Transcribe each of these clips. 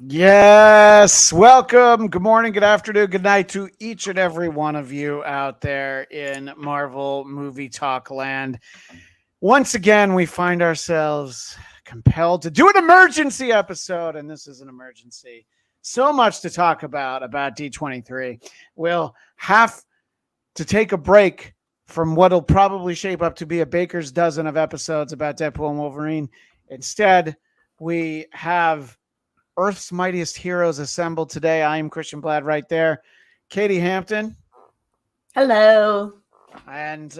Yes, welcome. Good morning, good afternoon, good night to each and every one of you out there in Marvel Movie Talk land. Once again, we find ourselves compelled to do an emergency episode, and this is an emergency. So much to talk about D23. We'll have to take a break from what'll probably shape up to be a baker's dozen of episodes about Deadpool and Wolverine. Instead, we have Earth's mightiest heroes assembled today. I am Christian Bladt right there. Katie Hampton. Hello. And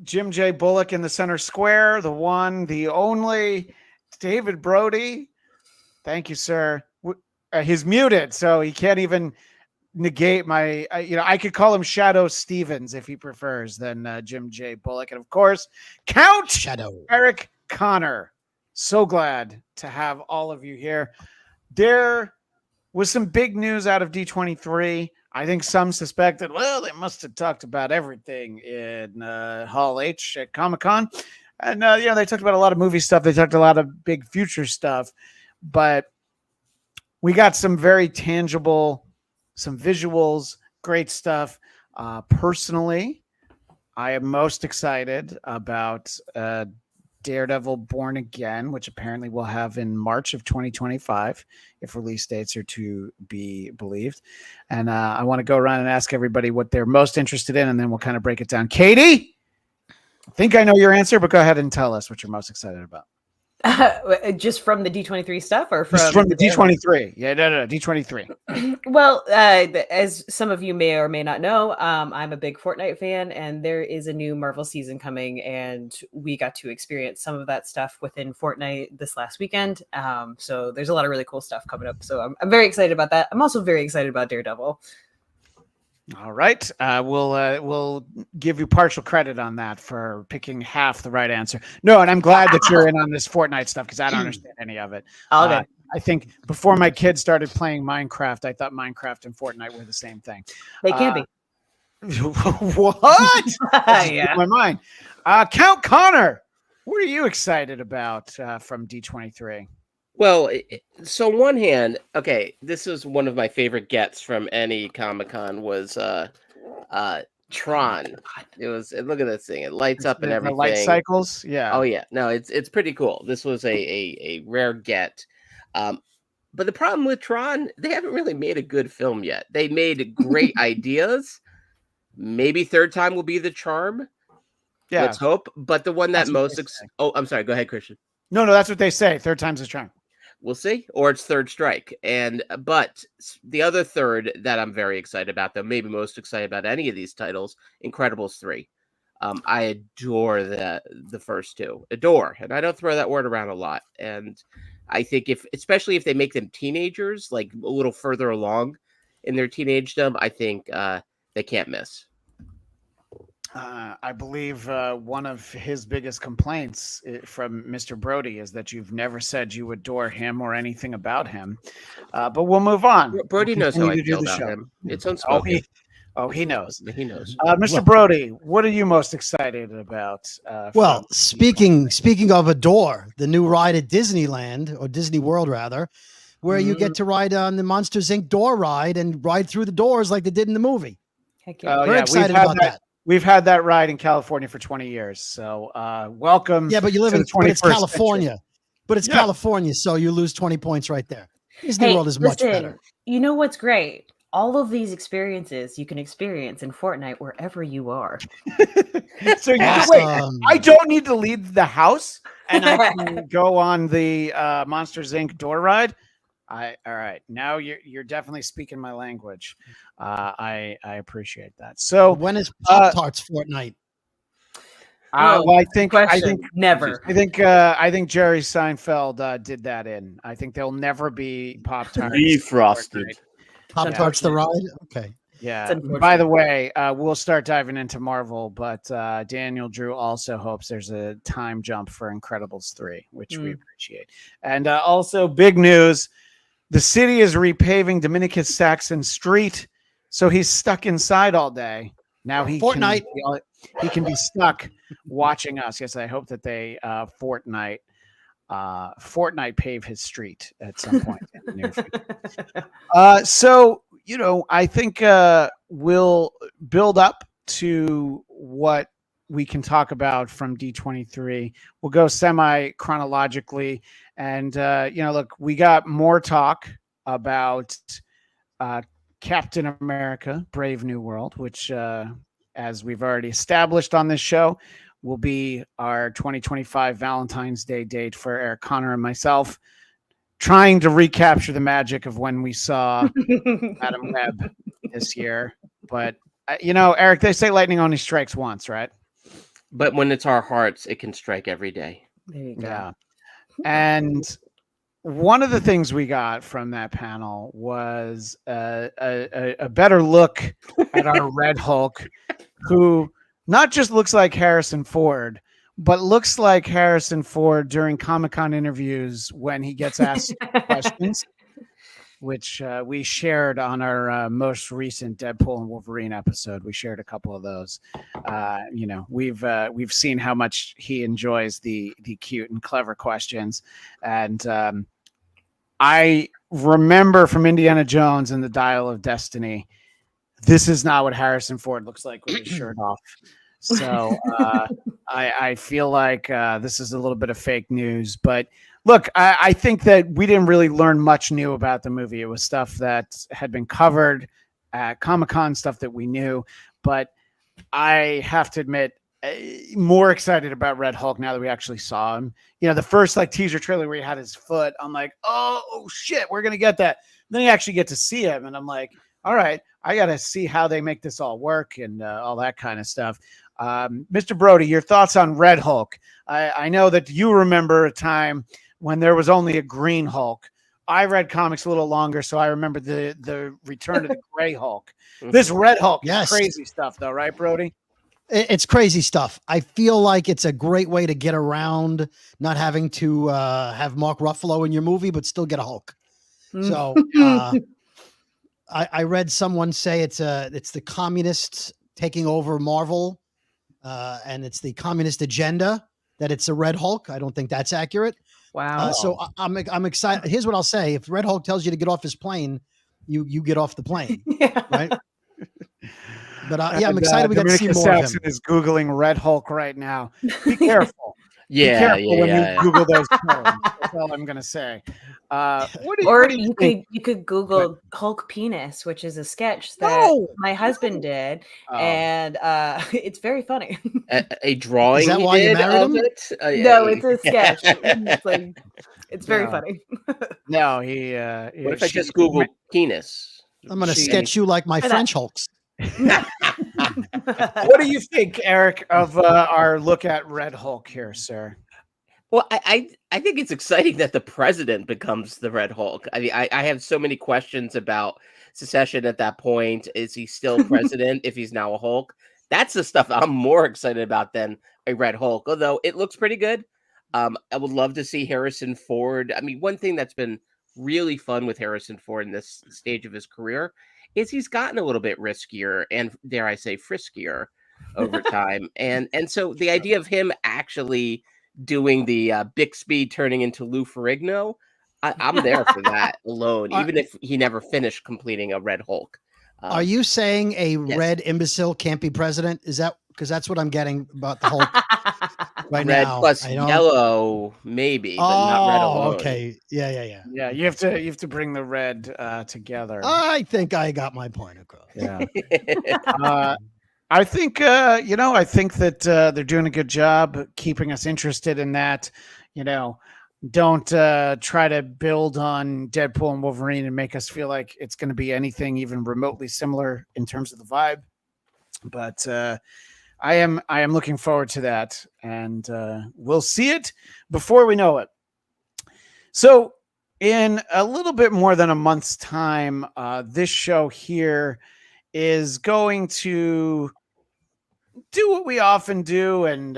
Jim J. Bullock in the center square. The one, the only David Brody. Thank you, sir. He's muted, so he can't even negate my, I could call him Shadow Stevens if he prefers than Jim J. Bullock. And of course, Count Shadow Eric Conner. So glad to have all of you here. There was some big news out of D23. I think some suspected, well, they must have talked about everything in Hall H at Comic-Con. And, they talked about a lot of movie stuff. They talked a lot of big future stuff. But we got some very tangible, some visuals, great stuff. Personally, I am most excited about Daredevil Born Again, which apparently we'll have in March of 2025, if release dates are to be believed. And I want to go around and ask everybody what they're most interested in, and then we'll kind of break it down. Katie, I think I know your answer, but go ahead and tell us what you're most excited about. Just from the D23 stuff, or from the D23? Yeah, no, D23. Well, as some of you may or may not know, I'm a big Fortnite fan, and there is a new Marvel season coming, and we got to experience some of that stuff within Fortnite this last weekend. So there's a lot of really cool stuff coming up. So I'm very excited about that. I'm also very excited about Daredevil. All right. We'll give you partial credit on that for picking half the right answer. No, and I'm glad that you're in on this Fortnite stuff because I don't understand any of it. Okay. I think before my kids started playing Minecraft, I thought Minecraft and Fortnite were the same thing. They can be. What? Yeah. My mind. Count Conner, what are you excited about from D23? Well, so on one hand, okay, this is one of my favorite gets from any Comic-Con was Tron. Look at this thing. It lights up and everything. The light cycles? Yeah. Oh yeah. No, it's pretty cool. This was a rare get. But the problem with Tron, they haven't really made a good film yet. They made great ideas. Maybe third time will be the charm. Yeah. Let's hope. But the one that most I'm sorry, go ahead, Christian. No, that's what they say. Third time's the charm. We'll see, or it's third strike. But the other third that I'm very excited about, though, maybe most excited about any of these titles, Incredibles 3. I adore the first two. Adore, and I don't throw that word around a lot. And I think especially if they make them teenagers, like a little further along in their teenagedom, I think they can't miss. I believe one of his biggest complaints from Mr. Brody is that you've never said you adore him or anything about him. But we'll move on. Brody knows how I feel about him. It's unspoken. He knows. He knows. Mr. Brody, what are you most excited about? Well, speaking of Adore, the new ride at Disneyland, or Disney World rather, where you get to ride on the Monsters Inc. door ride and ride through the doors like they did in the movie. Heck yeah. Very excited about that. We've had that ride in California for 20 years. So welcome. Yeah, but you live in California. Century. But it's California, so you lose 20 points right there. Disney World is much better. You know what's great? All of these experiences you can experience in Fortnite wherever you are. So I don't need to leave the house and I can go on the Monsters Inc. door ride. All right. Now you're definitely speaking my language. I appreciate that. So when is Pop-Tarts Fortnite? Well, I think never. I think Jerry Seinfeld did that in. I think there'll never be Pop-Tarts. Defrosted. Pop-Tarts the ride? Okay. Yeah. By the way, we'll start diving into Marvel, but Daniel Drew also hopes there's a time jump for Incredibles 3, which we appreciate. And also big news. The city is repaving Dominicus Saxon Street, so he's stuck inside all day. Now he can be stuck watching us. Yes, I hope that they Fortnite. Fortnite pave his street at some point in the near future. So, I think we'll build up to what we can talk about from D23. We'll go semi chronologically. And, look, we got more talk about Captain America, Brave New World, which, as we've already established on this show, will be our 2025 Valentine's Day date for Eric Conner and myself, trying to recapture the magic of when we saw Madam Web this year. But, Eric, they say lightning only strikes once, right? But when it's our hearts, it can strike every day. There you go. Yeah. And one of the things we got from that panel was a better look at our Red Hulk, who not just looks like Harrison Ford, but looks like Harrison Ford during Comic-Con interviews when he gets asked questions, which we shared on our most recent Deadpool and Wolverine episode. We shared a couple of those. We've seen how much he enjoys the cute and clever questions. And I remember from Indiana Jones and the Dial of Destiny, this is not what Harrison Ford looks like with his shirt off. So I feel like this is a little bit of fake news. But look, I think that we didn't really learn much new about the movie. It was stuff that had been covered at Comic-Con, stuff that we knew. But I have to admit, more excited about Red Hulk now that we actually saw him. The first teaser trailer where he had his foot, I'm like, oh shit, we're gonna get that. Then you actually get to see him, and I'm like, all right, I gotta see how they make this all work and all that kind of stuff. Mr. Brody, your thoughts on Red Hulk? I know that you remember a time when there was only a green Hulk. I read comics a little longer, so I remember the return of the gray Hulk. This Red Hulk is crazy stuff, though, right, Brody? It's crazy stuff. I feel like it's a great way to get around not having to have Mark Ruffalo in your movie, but still get a Hulk. So I read someone say it's the communists taking over Marvel, and it's the communist agenda that it's a Red Hulk. I don't think that's accurate. Wow. So I'm excited. Here's what I'll say: if Red Hulk tells you to get off his plane, you get off the plane, right? But I'm excited we got to see more Saxon of him. is Googling Red Hulk right now. Be careful. Yeah, Be careful when you Google those terms. That's all I'm going to say. You could Google Hulk penis, which is a sketch that my husband did, and it's very funny. A drawing. Is that why you married him? No, it's a sketch. It's very funny. No, what if I just Google penis? I'm going to sketch you like my French Hulks. What do you think, Eric, of our look at Red Hulk here, sir? Well, I think it's exciting that the president becomes the Red Hulk. I mean, I have so many questions about secession at that point. Is he still president if he's now a Hulk? That's the stuff I'm more excited about than a Red Hulk, although it looks pretty good. I would love to see Harrison Ford. I mean, one thing that's been really fun with Harrison Ford in this stage of his career is he's gotten a little bit riskier and, dare I say, friskier over time. And so the idea of him actually doing the Bixby turning into Lou Ferrigno, I'm there for that alone, even if he never finished completing a Red Hulk. Are you saying a red imbecile can't be president? Is that because that's what I'm getting about the Hulk right red now? Plus yellow, maybe, but not red alone. Okay. Yeah. Yeah, you have to bring the red together. I think I got my point across. Yeah. I think I think that they're doing a good job keeping us interested in that. Don't try to build on Deadpool and Wolverine and make us feel like it's going to be anything even remotely similar in terms of the vibe. But I am looking forward to that, and we'll see it before we know it. So in a little bit more than a month's time, this show here is going to do what we often do and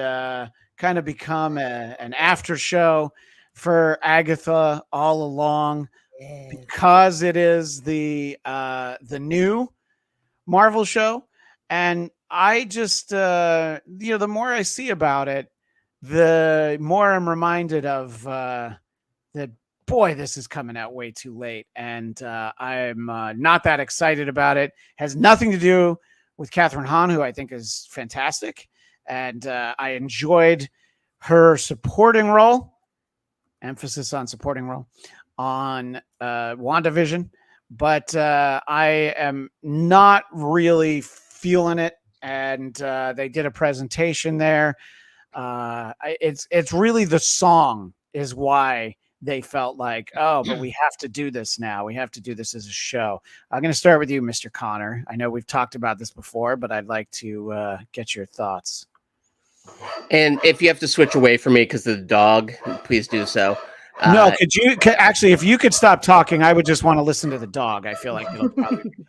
kind of become an after show for Agatha all along, because it is the new Marvel show. And I just, the more I see about it, the more I'm reminded of that. Boy, this is coming out way too late, and I'm not that excited about it. Has nothing to do with Catherine Hahn, who I think is fantastic, and I enjoyed her supporting role, emphasis on supporting role, on WandaVision, but I am not really feeling it, and they did a presentation there. It's really the song is why they felt like, oh, but we have to do this now. We have to do this as a show. I'm going to start with you, Mr. Conner. I know we've talked about this before, but I'd like to get your thoughts. And if you have to switch away from me because of the dog, please do so. No, actually, if you could stop talking, I would just want to listen to the dog. I feel like it'll probably be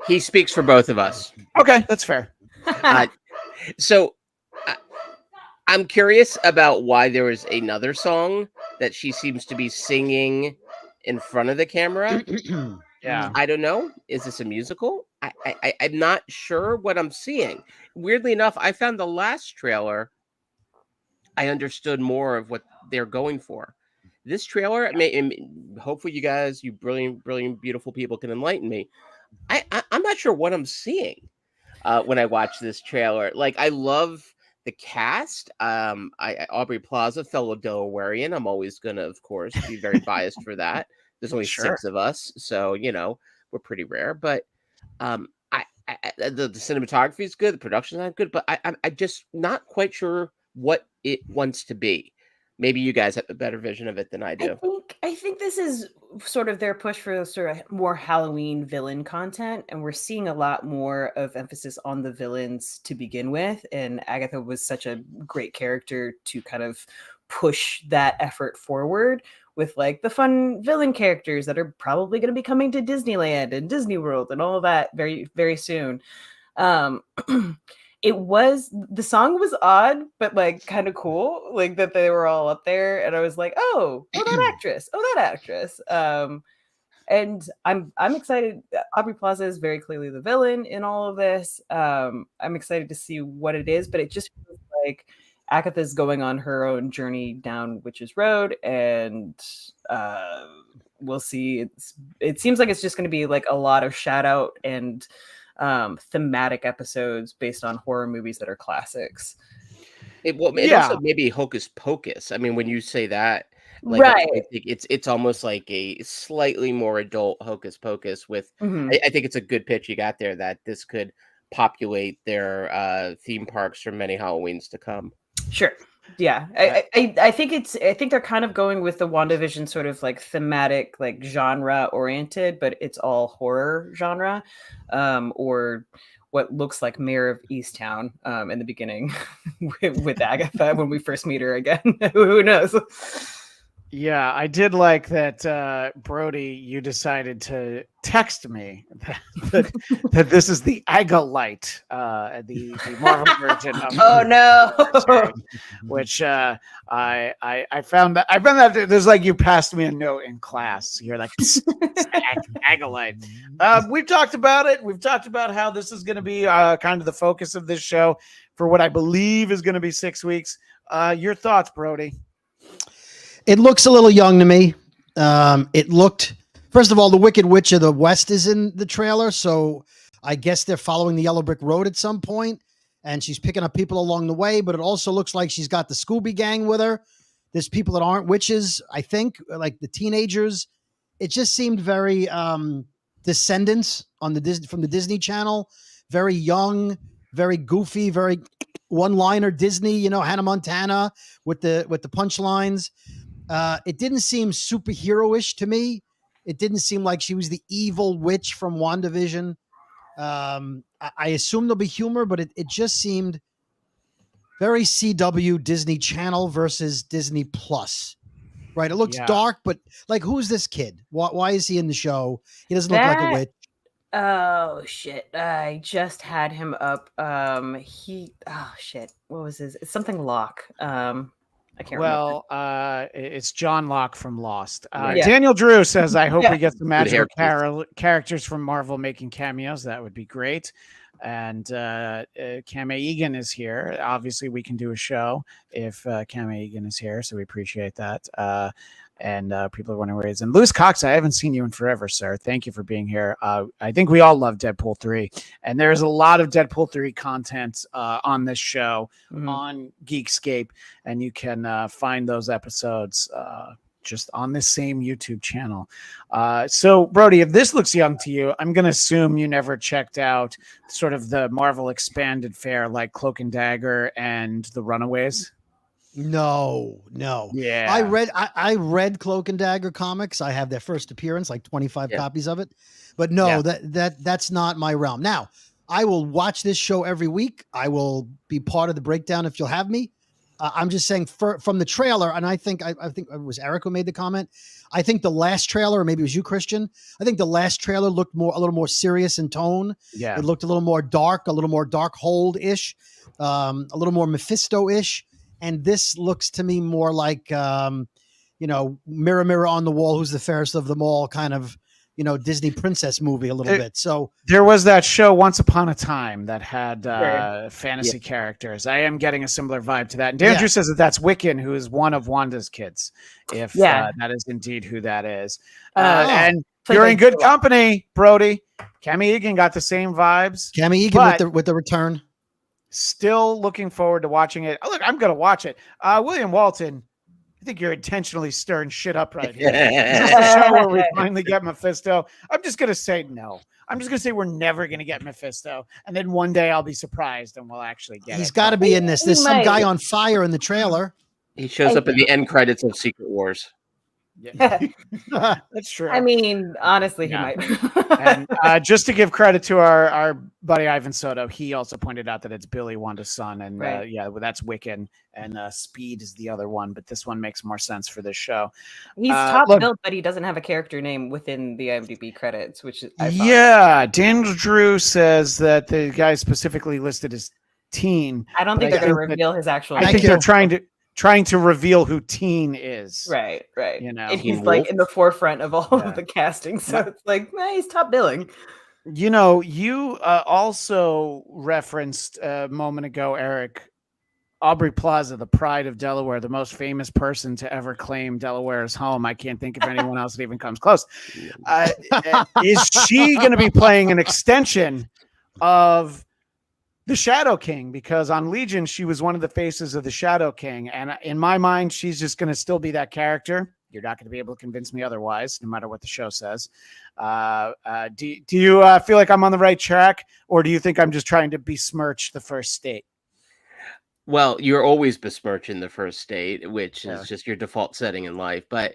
he speaks for both of us. okay, that's fair. So I'm curious about why there was another song that she seems to be singing in front of the camera. Yeah. I don't know. Is this a musical? I'm not sure what I'm seeing. Weirdly enough, I found the last trailer, I understood more of what they're going for. This trailer, hopefully you guys, you brilliant, beautiful people can enlighten me. I'm not sure what I'm seeing when I watch this trailer. Like, I love the cast. Aubrey Plaza, fellow Delawarean. I'm always going to, of course, be very biased for that. There's only 6 of us, so, we're pretty rare. But the cinematography is good. The production's not good. But I'm just not quite sure what it wants to be. Maybe you guys have a better vision of it than I do. I think this is sort of their push for sort of more Halloween villain content, and we're seeing a lot more of emphasis on the villains to begin with. And Agatha was such a great character to kind of push that effort forward with like the fun villain characters that are probably going to be coming to Disneyland and Disney World and all of that very, very soon. The song was odd, but like kind of cool, like that they were all up there, and I was like, oh that actress. And I'm excited. Aubrey Plaza is very clearly the villain in all of this. I'm excited to see what it is, but it just feels like Agatha's going on her own journey down Witch's Road, and we'll see. It seems like it's just going to be like a lot of shout out and thematic episodes based on horror movies that are classics. Also maybe Hocus Pocus. I mean, when you say that, like, right, I think it's almost like a slightly more adult Hocus Pocus with, I think it's a good pitch you got there that this could populate their theme parks for many Halloweens to come. Sure. Yeah. I think they're kind of going with the WandaVision sort of like thematic, like genre oriented, but it's all horror genre, or what looks like Mayor of Easttown in the beginning with Agatha when we first meet her again. Who knows? Yeah, I did like that, Brody, you decided to text me that this is the Agolite, the Marvel version of oh no, which I found that there's like you passed me a note in class. You're like Agolite. We've talked about it. We've talked about how this is going to be kind of the focus of this show for what I believe is going to be 6 weeks. Your thoughts, Brody? It looks a little young to me. It looked, first of all, the Wicked Witch of the West is in the trailer, so I guess they're following the Yellow Brick Road at some point, and she's picking up people along the way, but it also looks like she's got the Scooby Gang with her. There's people that aren't witches, I think, like the teenagers. It just seemed very Descendants from the Disney Channel, very young, very goofy, very one-liner Disney, Hannah Montana with the punchlines. It didn't seem superhero-ish to me. It didn't seem like she was the evil witch from WandaVision. I assume there'll be humor, but it just seemed very CW Disney Channel versus Disney Plus. Right? It looks dark, but like, who's this kid? Why is he in the show? He doesn't look like a witch. Oh shit! I just had him up. What was his? It's something Locke. I can't remember. It's John Locke from Lost. Daniel Drew says, I hope we get some magical characters from Marvel making cameos. That would be great. And Kame Egan is here. Obviously, we can do a show if Kame Egan is here, so we appreciate that. And people are wondering where he is. And Lewis Cox, I haven't seen you in forever, sir. Thank you for being here. I think we all love Deadpool 3. And there's a lot of Deadpool 3 content on this show on Geekscape. And you can find those episodes just on this same YouTube channel. So, Brody, if this looks young to you, I'm going to assume you never checked out sort of the Marvel expanded fare like Cloak and Dagger and The Runaways. No. Yeah. I read Cloak and Dagger comics. I have their first appearance, like 25 copies of it. But no, that's not my realm. Now, I will watch this show every week. I will be part of the breakdown if you'll have me. I'm just saying from the trailer, and I think it was Eric who made the comment. I think the last trailer, or maybe it was you, Christian. I think the last trailer looked a little more serious in tone. Yeah, it looked a little more dark, a little more Darkhold-ish, a little more Mephisto-ish. And this looks to me more like, mirror, mirror on the wall, who's the fairest of them all, kind of, Disney princess movie a little bit. So there was that show Once Upon a Time that had fantasy characters. I am getting a similar vibe to that. And Dan Drew says that's Wiccan, who is one of Wanda's kids, if that is indeed who that is. And you're in good company, Brody. Kame Egan got the same vibes. Kame Egan with the return. Still looking forward to watching it. Oh, look, I'm going to watch it. William Walton, I think you're intentionally stirring shit up right here. Is this the show where we finally get Mephisto? I'm just going to say no. I'm just going to say we're never going to get Mephisto. And then one day I'll be surpured and we'll actually get He's got to be in this. There's some guy on fire in the trailer. He shows up in the end credits of Secret Wars. Yeah. That's true. I mean, honestly, he might. And just to give credit to our buddy Ivan Soto, he also pointed out that it's Billy Wanda's son, and that's Wiccan, and Speed is the other one, but this one makes more sense for this show. He's top billed, but he doesn't have a character name within the IMDb credits, which is Daniel Drew says that the guy specifically listed as teen. I don't think they're going to reveal his actual name. I think they're trying to reveal who Teen is. Right. And he's like in the forefront of all of the casting. So it's like, he's top billing. You also referenced a moment ago, Eric, Aubrey Plaza, the pride of Delaware, the most famous person to ever claim Delaware as home. I can't think of anyone else that even comes close. Is she going to be playing an extension of the Shadow King? Because on Legion, she was one of the faces of the Shadow King. And in my mind, she's just going to still be that character. You're not going to be able to convince me otherwise, no matter what the show says. Do you feel like I'm on the right track, or do you think I'm just trying to besmirch the First State? Well, you're always besmirching the First State, which is just your default setting in life. But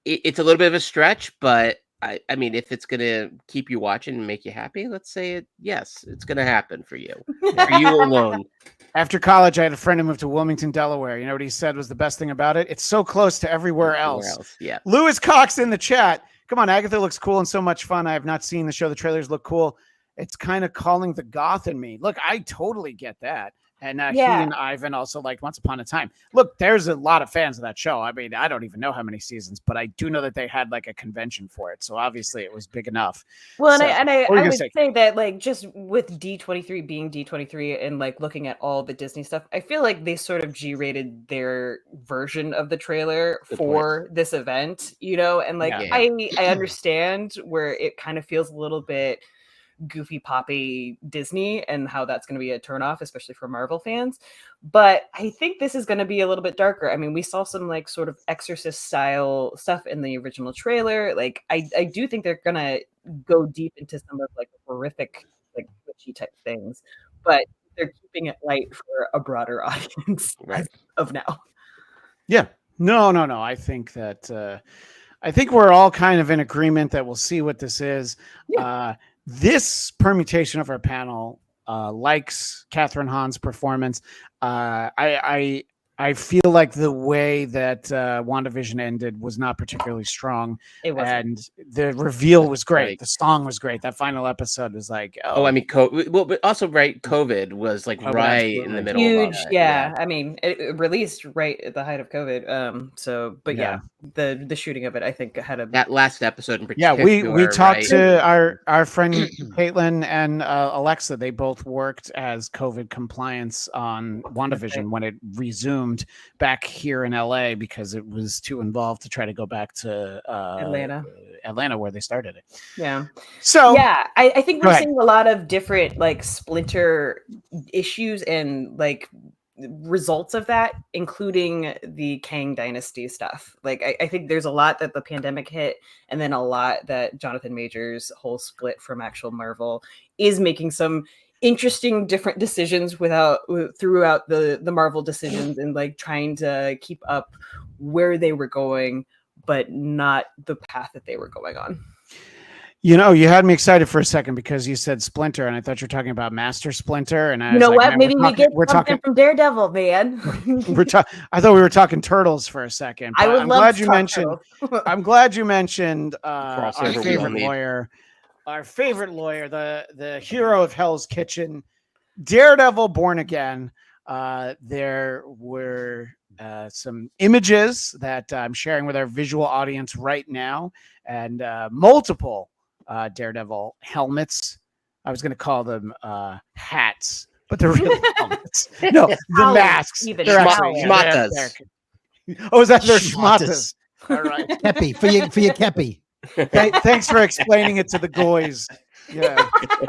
it's a little bit of a stretch, but I mean, if it's going to keep you watching and make you happy, let's say it's going to happen for you. For you alone. After college, I had a friend who moved to Wilmington, Delaware. You know what he said was the best thing about it? It's so close to everywhere else. Yeah. Lewis Cox in the chat. Come on, Agatha looks cool and so much fun. I have not seen the show. The trailers look cool. It's kind of calling the goth in me. Look, I totally get that. And he and Ivan also liked Once Upon a Time. Look, there's a lot of fans of that show. I mean, I don't even know how many seasons, but I do know that they had like a convention for it. So obviously it was big enough. Well, I would say that like just with D23 being D23 and like looking at all the Disney stuff, I feel like they sort of G-rated their version of the trailer for this event, and like I understand where it kind of feels a little bit goofy poppy Disney and how that's going to be a turnoff, especially for Marvel fans. But I think this is going to be a little bit darker. I mean, we saw some like sort of Exorcist style stuff in the original trailer. Like I do think they're going to go deep into some of like horrific, like witchy type things, but they're keeping it light for a broader audience as of now. Yeah, no. I think that, I think we're all kind of in agreement that we'll see what this is. Yeah. This permutation of our panel likes Catherine Hahn's performance. I I feel like the way that WandaVision ended was not particularly strong. It wasn't. And the reveal was great. Right. The song was great. That final episode was like, I mean, but also, right, COVID was like COVID, right absolutely. in the middle of all Huge, that. yeah. I mean, it released right at the height of COVID. So, but Yeah. the shooting of it, I think, had a That last episode in Yeah, particular. we talked right? to our friend Caitlin and Alexa. They both worked as COVID compliance on WandaVision right. when it resumed back here in LA because it was too involved to try to go back to Atlanta where they started it. Yeah. So yeah, I think Go we're ahead. seeing a lot of different like splinter issues and like results of that, including the Kang Dynasty stuff. Like I think there's a lot that the pandemic hit, and then a lot that Jonathan Majors' whole split from actual Marvel is making some interesting different decisions throughout the Marvel decisions, and like trying to keep up where they were going, but not the path that they were going on. You know, you had me excited for a second because you said Splinter, and I thought you were talking about Master Splinter. And I You was know like, what? man, Maybe we get we're something talking from Daredevil, man. I thought we were talking Turtles for a second. I But would I'm love glad to you talk mentioned. Turtles. I'm glad you mentioned our Crossover we all favorite need. lawyer, the hero of Hell's Kitchen, Daredevil Born Again. There were some images that I'm sharing with our visual audience right now, and multiple Daredevil helmets. I was going to call them hats, but they're really helmets. No, the Owls, masks. even. They're actually Schmatas. Oh, is that their Schmatas. schmatas? All right. Kepi for your Kepi. Thanks for explaining it to the goys. Yeah,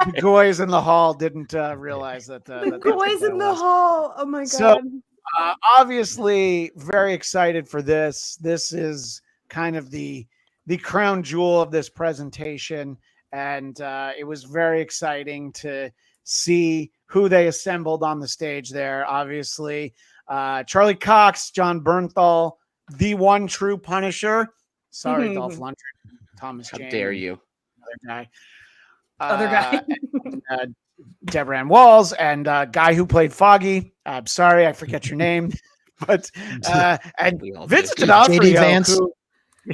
the goys in the hall didn't realize that. The boys in the hall. Oh my god. So, obviously, very excited for this. This is kind of the crown jewel of this presentation, and it was very exciting to see who they assembled on the stage there. Obviously, Charlie Cox, John Bernthal, the one true Punisher. Sorry, Dolph Lundgren, Thomas How Jane, dare you? Other guy. and, Deborah Ann Walls, and guy who played Foggy. I'm sorry, I forget your name, but and We all Vincent do. D'Onofrio. JD Vance. Who,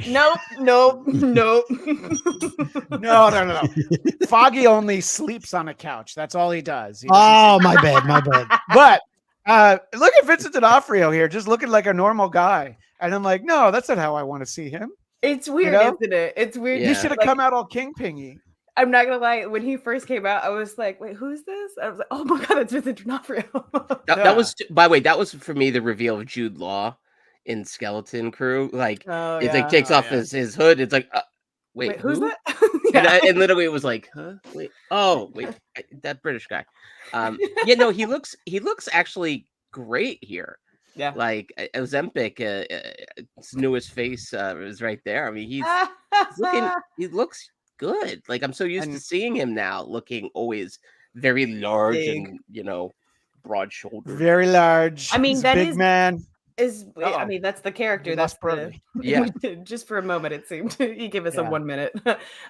Nope. no. Foggy only sleeps on a couch. That's all he does. He doesn't Oh, my bad. But look at Vincent D'Onofrio here, just looking like a normal guy. And I'm like, no, that's not how I want to see him. It's weird, know? isn't it? It's weird. Yeah. He should have Like, come out all kingpingy. I'm not gonna lie. When he first came out, I was like, "Wait, who's this?" I was like, "Oh my god, it's Vincent D'Onofrio." That was, by the way, that was for me the reveal of Jude Law in Skeleton Crew. Like, Oh, it's yeah. like takes off his hood. It's like, wait, who's who? that? And literally it was like, huh? Wait, that British guy. No, he looks actually great here. Yeah. Like Ozempic, his newest face is right there. I mean, he looks good. Like, I'm so used to seeing him now looking always very large Big. and broad shouldered. Very large. I mean, He's a that big is- man. I mean, that's the character. We That's lost Brody. Yeah. just for a moment, it seemed he gave us a Yeah. 1 minute.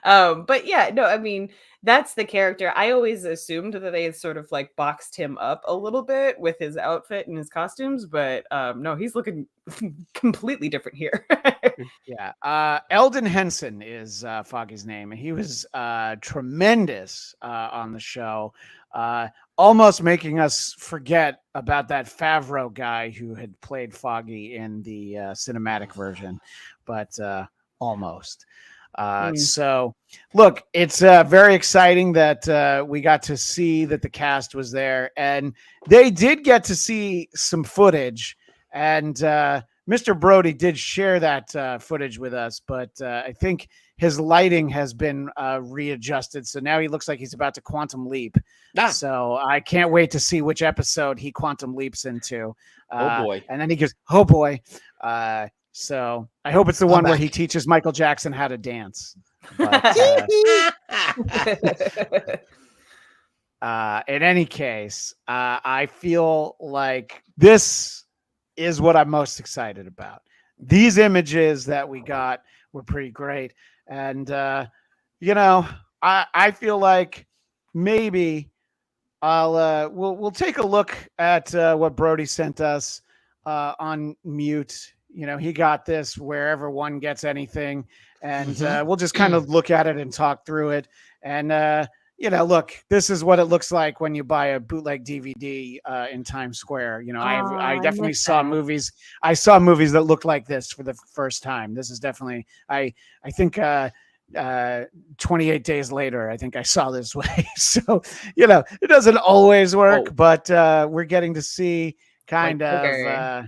But yeah, no, I mean, that's the character. I always assumed that they had sort of like boxed him up a little bit with his outfit and his costumes, but no, he's looking completely different here. Yeah. Eldon Henson is Foggy's name, and he was tremendous on the show. Almost making us forget about that Favreau guy who had played Foggy in the cinematic version, but almost. So, look, it's very exciting that we got to see that the cast was there, and they did get to see some footage, and Mr. Brody did share that footage with us, but I think his lighting has been readjusted. So now he looks like he's about to quantum leap. So I can't wait to see which episode he quantum leaps into. Oh, boy. And then he goes, oh boy. So I hope it's the one where he teaches Michael Jackson how to dance. But, in any case, I feel like this is what I'm most excited about. These images that we got were pretty great. And, I feel like maybe we'll take a look at what Brody sent us on mute. You know, he got this wherever one gets anything. And Mhm. we'll just kind of look at it and talk through it. And, you know, look, this is what it looks like when you buy a bootleg DVD in Times Square. You know, I definitely saw movies. I saw movies that looked like this for the first time. This is definitely, I think 28 days later, I think I saw this way. So, you know, it doesn't always work, but we're getting to see kind of,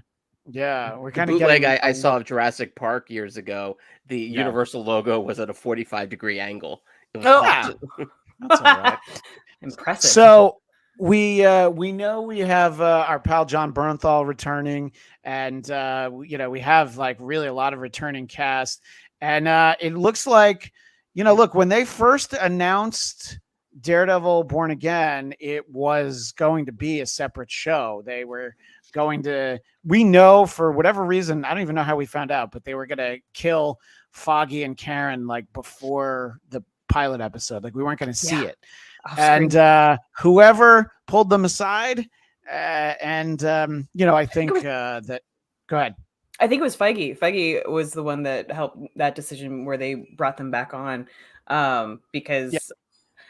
we're kind of bootleg getting I saw of Jurassic Park years ago. The Universal logo was at a 45-degree angle. It was awesome. That's all right. Impressive. So we know we have our pal John Bernthal returning, and you know, we have like really a lot of returning cast, and it looks like, you know, look, when they first announced Daredevil Born Again, it was going to be a separate show. They were going to, we know for whatever reason, I don't even know how we found out, but they were going to kill Foggy and Karen like before the pilot episode. Like we weren't going to see it. And whoever pulled them aside, you know, I think that, go ahead. I think it was Feige. Feige was the one that helped that decision where they brought them back on, because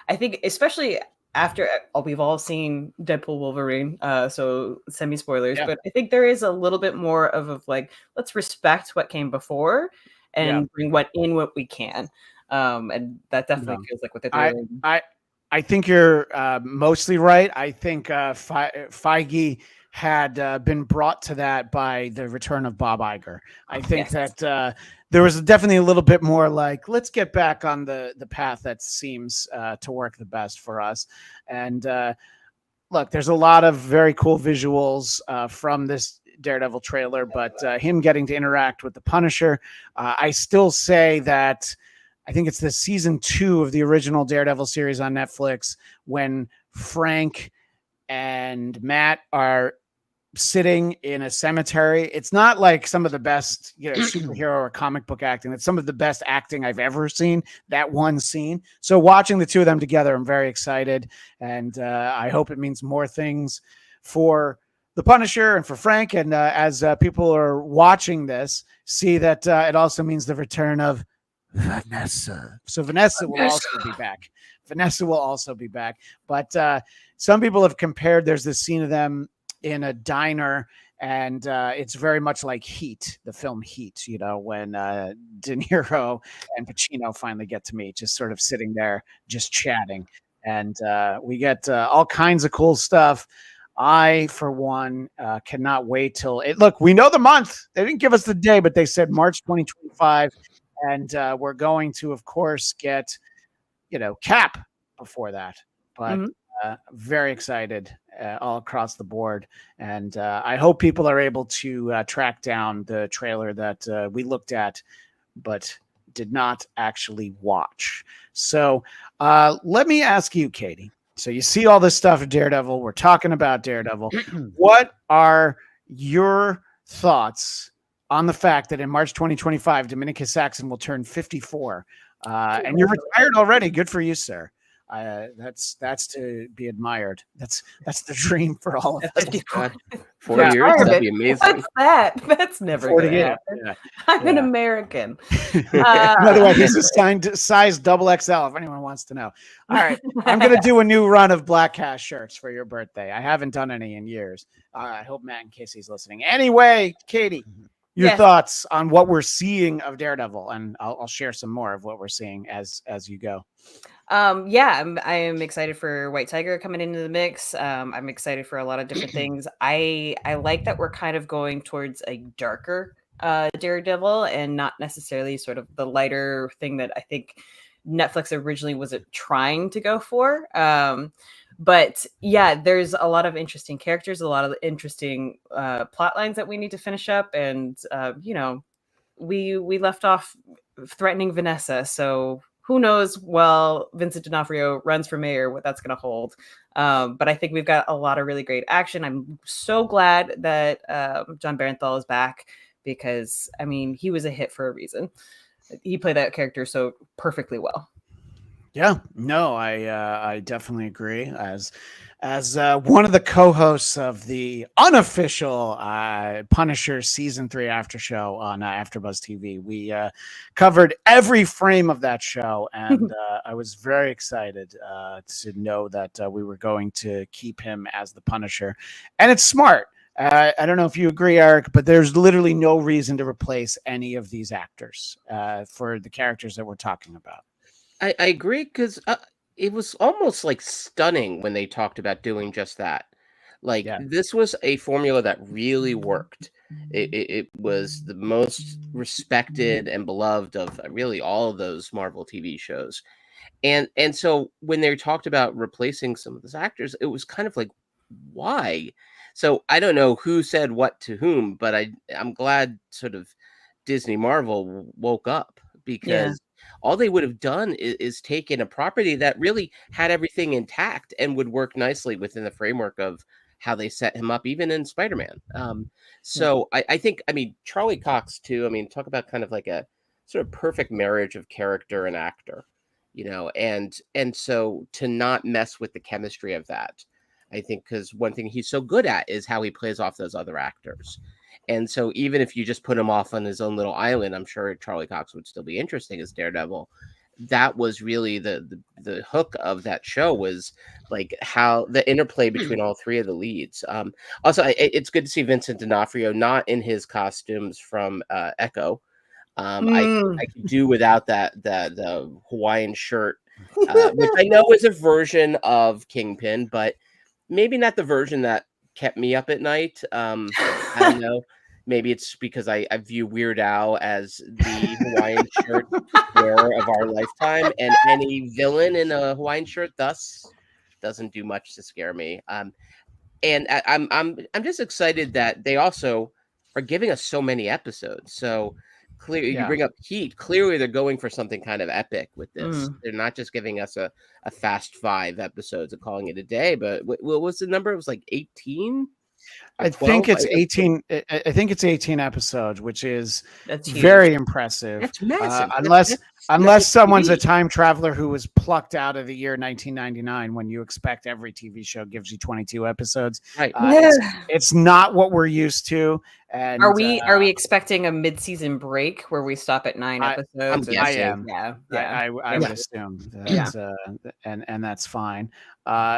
I think especially after we've all seen Deadpool Wolverine, so semi spoilers, but I think there is a little bit more of like, let's respect what came before and bring what we can. And that definitely feels like what they're doing. I think you're mostly right. I think Feige had been brought to that by the return of Bob Iger. I think that there was definitely a little bit more like, let's get back on the path that seems to work the best for us. And look, there's a lot of very cool visuals from this Daredevil trailer, but him getting to interact with the Punisher, I still say that I think it's the season 2 of the original Daredevil series on Netflix when Frank and Matt are sitting in a cemetery. It's not like some of the best, you know, superhero or comic book acting. It's some of the best acting I've ever seen, that one scene. So watching the two of them together, I'm very excited. And I hope it means more things for the Punisher and for Frank. And as people are watching this, see that it also means the return of Vanessa. So Vanessa will also be back. Vanessa will also be back. But some people have compared, there's this scene of them in a diner, and it's very much like Heat, the film Heat, you know, when De Niro and Pacino finally get to meet, just sort of sitting there, just chatting. And we get all kinds of cool stuff. I, for one, cannot wait till it. Look, we know the month. They didn't give us the day, but they said March 2025. And we're going to, of course, get, you know, Cap before that. But very excited all across the board. And I hope people are able to track down the trailer that we looked at, but did not actually watch. So let me ask you, Katie. So you see all this stuff of Daredevil. We're talking about Daredevil. What are your thoughts on the fact that in March 2025, Dominicus Saxon will turn 54, and you're retired already? Good for you, sir. That's to be admired. That's the dream for all of us. 40 years, that'd be amazing. What's that? That's never 40 gonna years. happen. I'm an American. By the way, he's a size double XL if anyone wants to know. All right, I'm gonna do a new run of Black Cast shirts for your birthday. I haven't done any in years. I hope Matt and Casey's listening. Anyway, Katie, your thoughts on what we're seeing of Daredevil, and I'll share some more of what we're seeing as you go. I am excited for White Tiger coming into the mix. I'm excited for a lot of different things. I like that we're kind of going towards a darker Daredevil and not necessarily sort of the lighter thing that I think Netflix originally was trying to go for. But yeah, there's a lot of interesting characters, a lot of interesting plot lines that we need to finish up. And, you know, we left off threatening Vanessa. So who knows? Well, Vincent D'Onofrio runs for mayor, what that's going to hold. But I think we've got a lot of really great action. I'm so glad that John Bernthal is back because, I mean, he was a hit for a reason. He played that character so perfectly well. Yeah, no, I definitely agree. As as one of the co-hosts of the unofficial Punisher season 3 after show on AfterBuzz TV. We covered every frame of that show, and I was very excited to know that we were going to keep him as the Punisher. And it's smart. I don't know if you agree, Eric, but there's literally no reason to replace any of these actors for the characters that we're talking about. I agree, because it was almost like stunning when they talked about doing just that. Like, this was a formula that really worked. It was the most respected and beloved of really all of those Marvel TV shows. And so when they talked about replacing some of those actors, it was kind of like, why? So I don't know who said what to whom, but I'm glad sort of Disney Marvel woke up, because all they would have done is taken a property that really had everything intact and would work nicely within the framework of how they set him up, even in Spider-Man. So I think, I mean, Charlie Cox too, I mean, talk about kind of like a sort of perfect marriage of character and actor, you know, and so to not mess with the chemistry of that, I think, because one thing he's so good at is how he plays off those other actors. And so even if you just put him off on his own little island, I'm sure Charlie Cox would still be interesting as Daredevil. That was really the hook of that show, was like how the interplay between all three of the leads. Also, it's good to see Vincent D'Onofrio not in his costumes from Echo. I could do without that Hawaiian shirt, which I know is a version of Kingpin, but maybe not the version that kept me up at night. I don't know. Maybe it's because I view Weird Al as the Hawaiian shirt wearer of our lifetime, and any villain in a Hawaiian shirt thus doesn't do much to scare me. And I'm just excited that they also are giving us so many episodes. So clearly, you bring up Heat. Clearly, they're going for something kind of epic with this. They're not just giving us a fast 5 episodes and calling it a day. But what was the number? It was like 18. I think it's 18. I think it's 18 episodes, which is very impressive. That's massive. Unless someone's a time traveler who was plucked out of the year 1999, when you expect every TV show gives you 22 episodes. Right. It's not what we're used to. And are we expecting a mid-season break where we stop at 9 episodes? I am. I would assume that, and that's fine.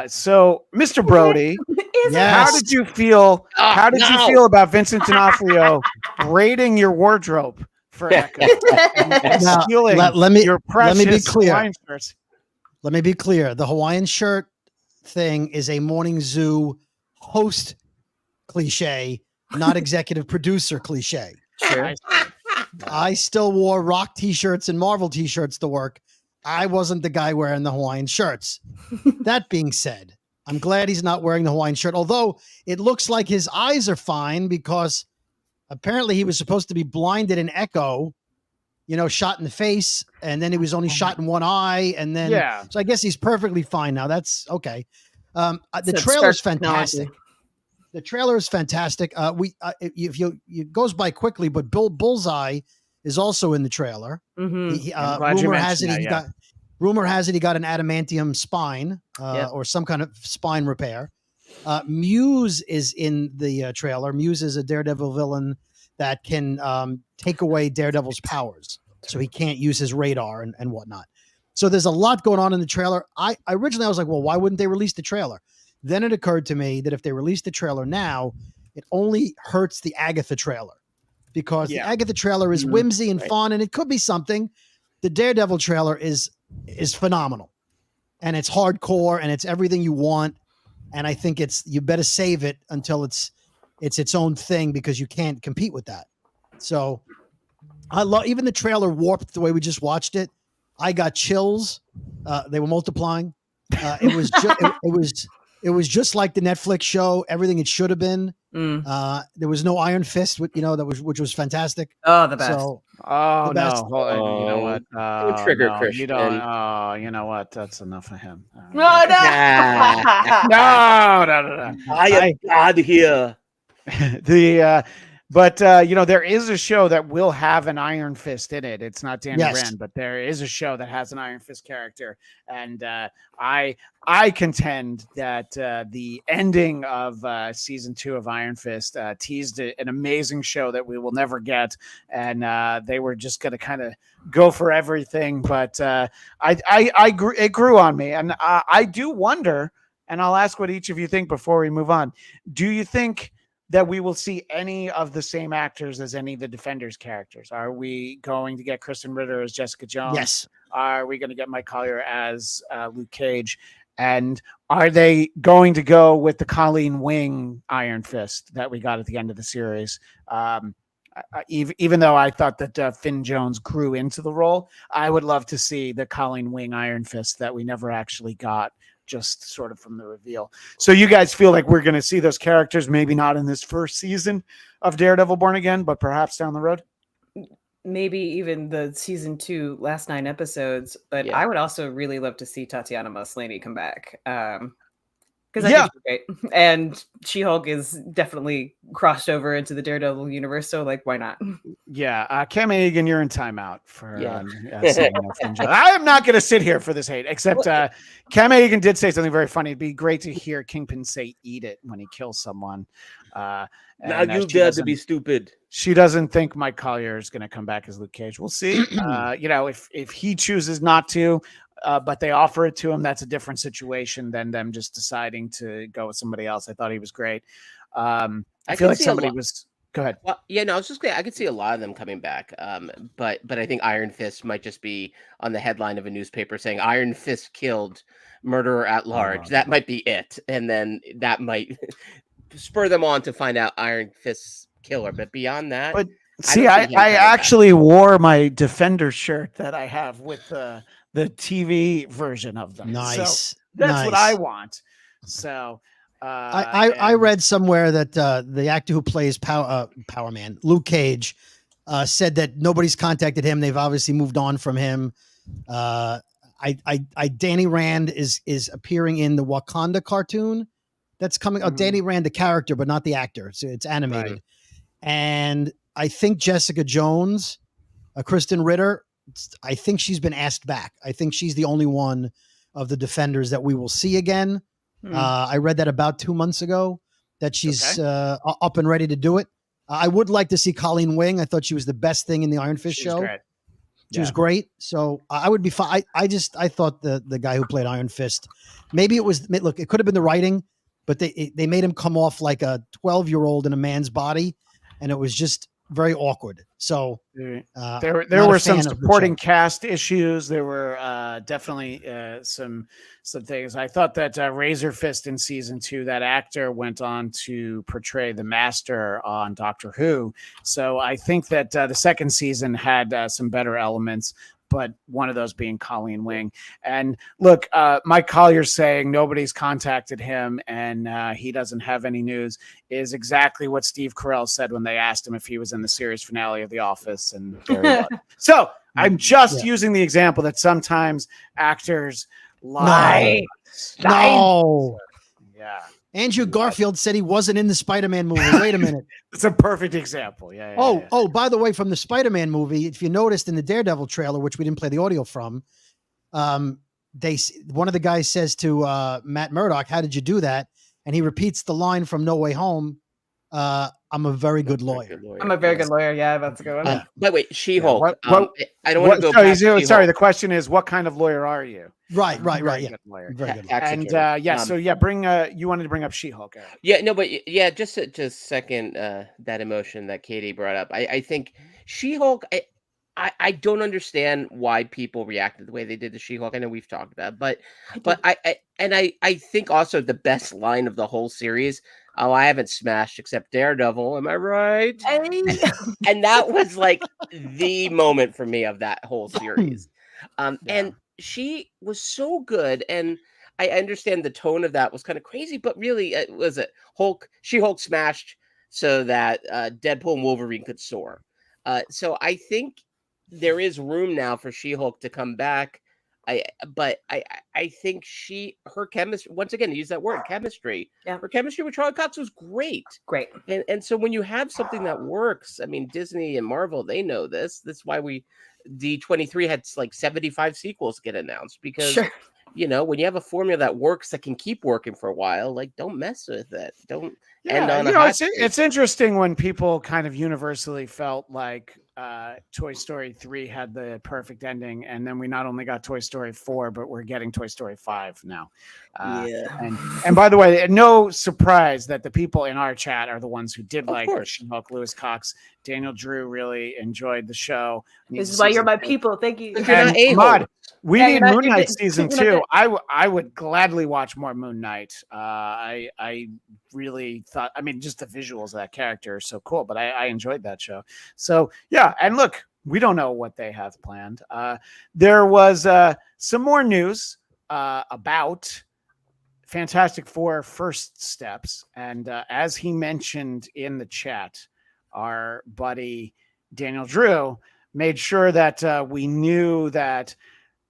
So, Mr. Brody, how did you feel? How did you feel about Vincent D'Onofrio raiding your wardrobe for Echo and stealing your precious Hawaiian shirts? Let me be clear. The Hawaiian shirt thing is a morning zoo host cliche, not executive producer cliche. Sure. I still wore Rock t-shirts and Marvel t-shirts to work. I wasn't the guy wearing the Hawaiian shirts. That being said, I'm glad he's not wearing the Hawaiian shirt, although it looks like his eyes are fine, because apparently he was supposed to be blinded in Echo, shot in the face, and then he was only shot in one eye, and then so I guess he's perfectly fine now. That's okay. The trailer's fantastic. The trailer is fantastic. It goes by quickly, but Bullseye is also in the trailer. Rumor has it he got an adamantium spine or some kind of spine repair. Muse is in the trailer. Muse is a Daredevil villain that can take away Daredevil's powers, so he can't use his radar and whatnot. So there's a lot going on in the trailer. I originally was like, well, why wouldn't they release the trailer? Then it occurred to me that if they release the trailer now, it only hurts the Agatha trailer, because the Agatha trailer is whimsy and fun, and it could be something. The Daredevil trailer is phenomenal, and it's hardcore, and it's everything you want. And I think you better save it until it's its own thing, because you can't compete with that. So I love, even the trailer warped the way we just watched it. I got chills. They were multiplying. It was just like the Netflix show, everything it should have been. There was no Iron Fist, which was fantastic. Oh, the best. So, no! Oh, you know what? Don't trigger Christian. You don't. Oh, you know what? That's enough of him. No. No. I am God here. But there is a show that will have an Iron Fist in it. It's not Danny Yes. Rand, but there is a show that has an Iron Fist character, and I contend that the ending of season 2 of Iron Fist teased an amazing show that we will never get, and they were just going to kind of go for everything. But it grew on me, and I do wonder, and I'll ask what each of you think before we move on. Do you think that we will see any of the same actors as any of the Defenders characters? Are we going to get Kristen Ritter as Jessica Jones? Yes. Are we going to get Mike Collier as Luke Cage? And are they going to go with the Colleen Wing Iron Fist that we got at the end of the series? Even though I thought that Finn Jones grew into the role, I would love to see the Colleen Wing Iron Fist that we never actually got, just sort of from the reveal. So you guys feel like we're going to see those characters, maybe not in this first season of Daredevil Born Again, but perhaps down the road? Maybe even the season 2 last 9 episodes. But Yeah. I would also really love to see Tatiana Maslany come back. Because I think she's great. And She-Hulk is definitely crossed over into the Daredevil universe. So, like, why not? Yeah. Cam Egan, you're in timeout for Yeah. saying no Finn Jones. I am not going to sit here for this hate, except Cam Egan did say something very funny. It'd be great to hear Kingpin say "eat it" when he kills someone. Now you dare to be stupid. She doesn't think Mike Collier is going to come back as Luke Cage. We'll see. If he chooses not to, but they offer it to him, that's a different situation than them just deciding to go with somebody else. I thought he was great. I feel like somebody was. Go ahead. Well, yeah, no, I was just saying I could see a lot of them coming back. But I think Iron Fist might just be on the headline of a newspaper saying Iron Fist killed murderer at large. That might be it, and then that might spur them on to find out Iron Fist's killer. But beyond that, but see, I actually wore my Defender shirt that I have with the TV version of them. Nice. So that's what I want. So I read somewhere that the actor who plays Power Man, Luke Cage, said that nobody's contacted him. They've obviously moved on from him. Danny Rand is appearing in the Wakanda cartoon that's coming. Oh, Danny Rand, the character, but not the actor. So it's animated. Right. And I think Jessica Jones, Kristen Ritter, I think she's been asked back. I think she's the only one of the Defenders that we will see again. I read that about 2 months ago that she's up and ready to do it. I would like to see Colleen Wing. I thought she was the best thing in the Iron Fist show. Great. She was great. So I would be fine. I thought the guy who played Iron Fist, maybe it was, look, it could have been the writing, but they made him come off like a 12-year-old in a man's body. And it was just very awkward. So there were some supporting cast issues. There were definitely some things. I thought that Razor Fist in season 2, that actor went on to portray the Master on Doctor Who. So I think that the second season had some better elements, but one of those being Colleen Wing. And look, Mike Collier saying nobody's contacted him and he doesn't have any news is exactly what Steve Carell said when they asked him if he was in the series finale of The Office. And there he was. So I'm just using the example that sometimes actors lie. No. Yeah. Andrew Garfield said he wasn't in the Spider-Man movie. Wait a minute. It's a perfect example. Yeah. Oh, by the way, from the Spider-Man movie, if you noticed in the Daredevil trailer, which we didn't play the audio from, one of the guys says to Matt Murdock, "How did you do that?" And he repeats the line from No Way Home. I'm a very good lawyer. I'm a very good lawyer. Yeah, that's a good one. But wait, She-Hulk. Yeah, I don't want to go back. Sorry, the question is, what kind of lawyer are you? Right. Yeah. Very good. And you wanted to bring up She-Hulk. Eric. Yeah, no, but yeah, just second that emotion that Katie brought up. I think She-Hulk. I don't understand why people reacted the way they did to She-Hulk. I know we've talked about it, but I think also the best line of the whole series. Oh, I haven't smashed except Daredevil. Am I right? And that was like the moment for me of that whole series. And she was so good. And I understand the tone of that was kind of crazy, but really, She-Hulk smashed so that Deadpool and Wolverine could soar. So I think there is room now for She-Hulk to come back. I think her chemistry, once again, use that word, chemistry. Yeah. Her chemistry with Charlie Cox was great. Great. And so when you have something that works, I mean, Disney and Marvel, they know this. That's why D23 had like 75 sequels get announced, because Sure. when you have a formula that works, that can keep working for a while, like, don't mess with it. Don't end Yeah, on a hot it's interesting when people kind of universally felt like Toy Story 3 had the perfect ending, and then we not only got Toy Story 4, but we're getting Toy Story 5 now. And by the way, no surprise that the people in our chat are the ones who did like She-Hulk. Lewis Cox, Daniel Drew really enjoyed the show. This is why you're my people. Thank you. You're not a-hole. We need Moon Knight season 2. I would gladly watch more Moon Knight. I really thought, I mean, just the visuals of that character are so cool, but I enjoyed that show. So yeah, and look, we don't know what they have planned. There was some more news about Fantastic Four First Steps, and as he mentioned in the chat, our buddy Daniel Drew made sure that we knew that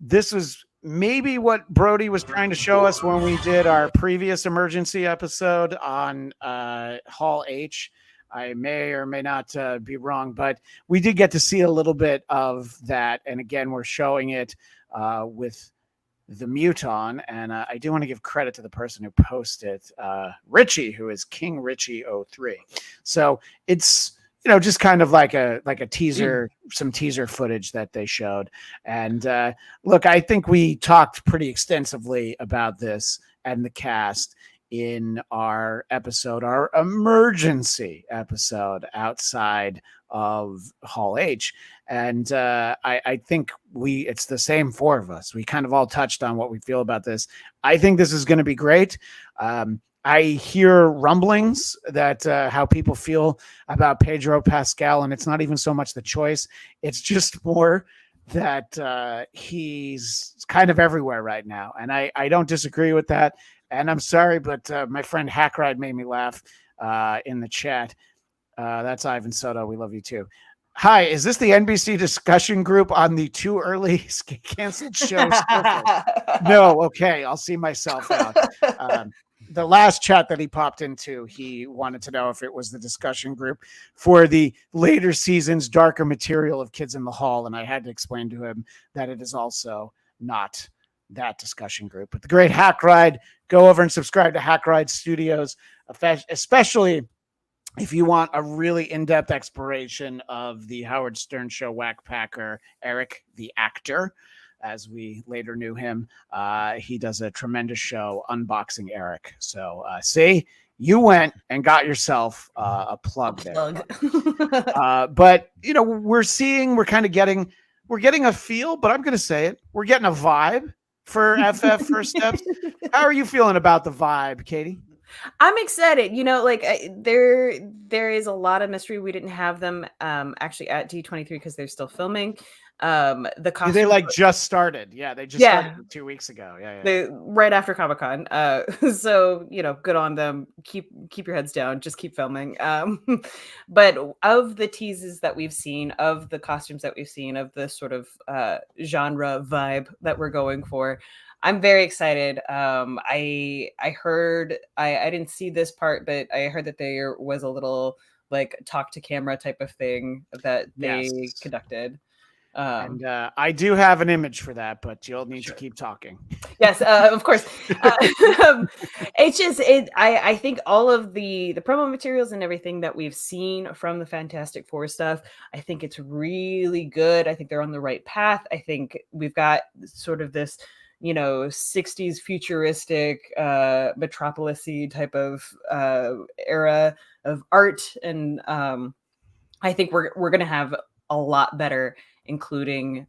this was maybe what Brody was trying to show us when we did our previous emergency episode on Hall H. I may or may not be wrong, but we did get to see a little bit of that. And again, we're showing it with the mute on. And I do want to give credit to the person who posted, Richie, who is King Richie 03. So it's, just kind of like a teaser, some teaser footage that they showed. And look, I think we talked pretty extensively about this and the cast in our emergency episode outside of Hall H. And I think it's the same four of us. We kind of all touched on what we feel about this. I think this is going to be great. I hear rumblings that how people feel about Pedro Pascal, and it's not even so much the choice. It's just more that he's kind of everywhere right now. And I don't disagree with that. And I'm sorry, but my friend Hackride made me laugh in the chat. That's Ivan Soto. We love you too. Hi, is this the NBC discussion group on the too early canceled show? No, okay, I'll see myself out. The last chat that he popped into, he wanted to know if it was the discussion group for the later seasons darker material of Kids in the Hall, and I had to explain to him that it is also not that discussion group. But the great Hack Ride, go over and subscribe to Hack Ride Studios, especially if you want a really in-depth exploration of the Howard Stern Show whack packer, Eric the actor, as we later knew him. He does a tremendous show, Unboxing Eric. So see, you went and got yourself a plug there. But we're getting a feel, but I'm going to say it. We're getting a vibe for FF First Steps. How are you feeling about the vibe, Katie? I'm excited. There is a lot of mystery. We didn't have them actually at D23 because they're still filming. The costume, they just started. Yeah, they just started 2 weeks ago. Yeah. Right after Comic-Con. So good on them. Keep your heads down. Just keep filming. But of the teases that we've seen, of the costumes that we've seen, of the sort of genre vibe that we're going for, I'm very excited. I heard, I didn't see this part, but I heard that there was a little like talk to camera type of thing that they conducted. And I do have an image for that, but you'll need to keep talking. Yes, of course. It's just, I think all of the promo materials and everything that we've seen from the Fantastic Four stuff, I think it's really good. I think they're on the right path. I think we've got sort of this 60s futuristic metropolis-y type of era of art, and I think we're going to have a lot better, including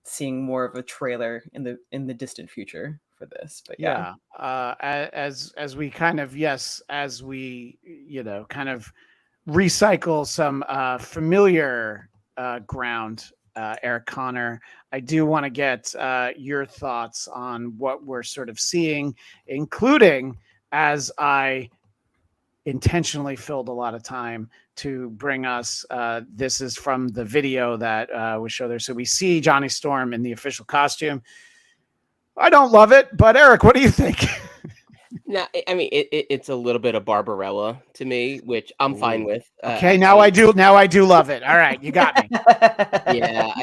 seeing more of a trailer in the distant future for this. But as we kind of kind of recycle some familiar ground, Eric Conner, I do want to get your thoughts on what we're sort of seeing, including as I intentionally filled a lot of time to bring us. This is from the video that was shown there. So we see Johnny Storm in the official costume. I don't love it, but Eric, what do you think? No, I mean it's a little bit of Barbarella to me, which I'm fine with. Okay, now I do love it. All right, you got me. Yeah,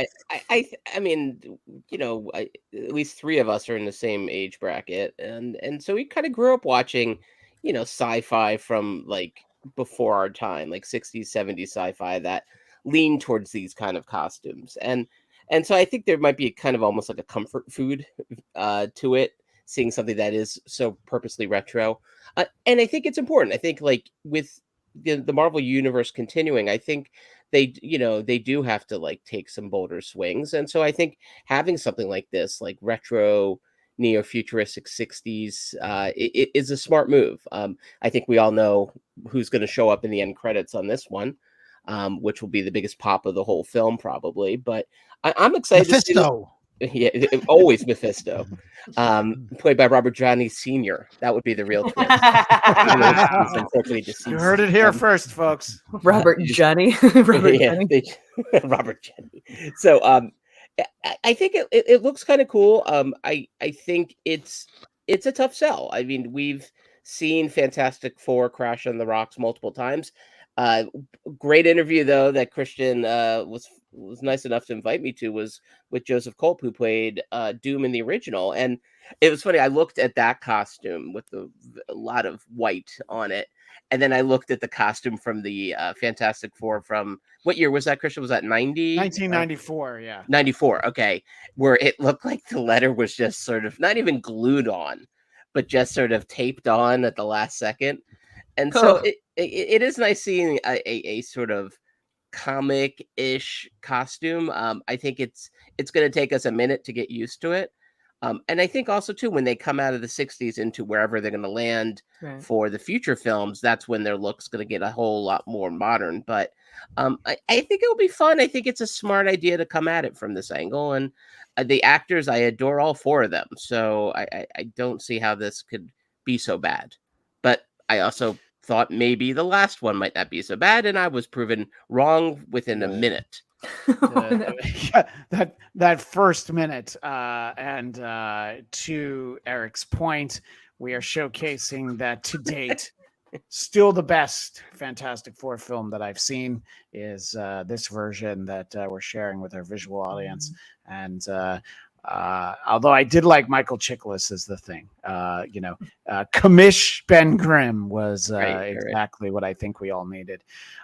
I mean, you know, at least three of us are in the same age bracket, and so we kind of grew up watching, you know, sci-fi from like before our time, like 60s, 70s sci-fi that leaned towards these kind of costumes, and so I think there might be kind of almost like a comfort food to it, seeing something that is so purposely retro. And I think it's important. I think like with the Marvel universe continuing, I think they, you know, they do have to like take some bolder swings. And so I think having something like this, like retro, neo-futuristic 60s, it is a smart move. I think we all know who's going to show up in the end credits on this one, which will be the biggest pop of the whole film probably. But I'm excited Mephisto. to see Yeah, always Mephisto, played by Robert Downey Sr. That would be the real twist. He's unfortunately deceased. You heard it here first, folks. Robert Johnny. Robert Jenny. So I think it looks kind of cool. I think it's a tough sell. I mean, we've seen Fantastic Four crash on the rocks multiple times. Great interview though that Christian was nice enough to invite me to was with Joseph Culp, who played Doom in the original. And it was funny, I looked at that costume with a lot of white on it, and then I looked at the costume from the Fantastic Four from what year was that, Christian? Was that 1994? Yeah, 94. Okay, where it looked like the letter was just sort of not even glued on, but just sort of taped on at the last second. And so it is nice seeing a sort of comic-ish costume. I think it's going to take us a minute to get used to it. And I think also too, when they come out of the 60s into wherever they're going to land for the future films, that's when their look's going to get a whole lot more modern. But I think it'll be fun. I think it's a smart idea to come at it from this angle. And the actors, I adore all four of them. So I don't see how this could be so bad. But I also thought maybe the last one might not be so bad, and I was proven wrong within a minute. That first minute, and to Eric's point, we are showcasing that to date, still the best Fantastic Four film that I've seen is this version that we're sharing with our visual audience. And although I did like Michael Chiklis as the Thing, Commish Ben Grimm was exactly what I think we all needed.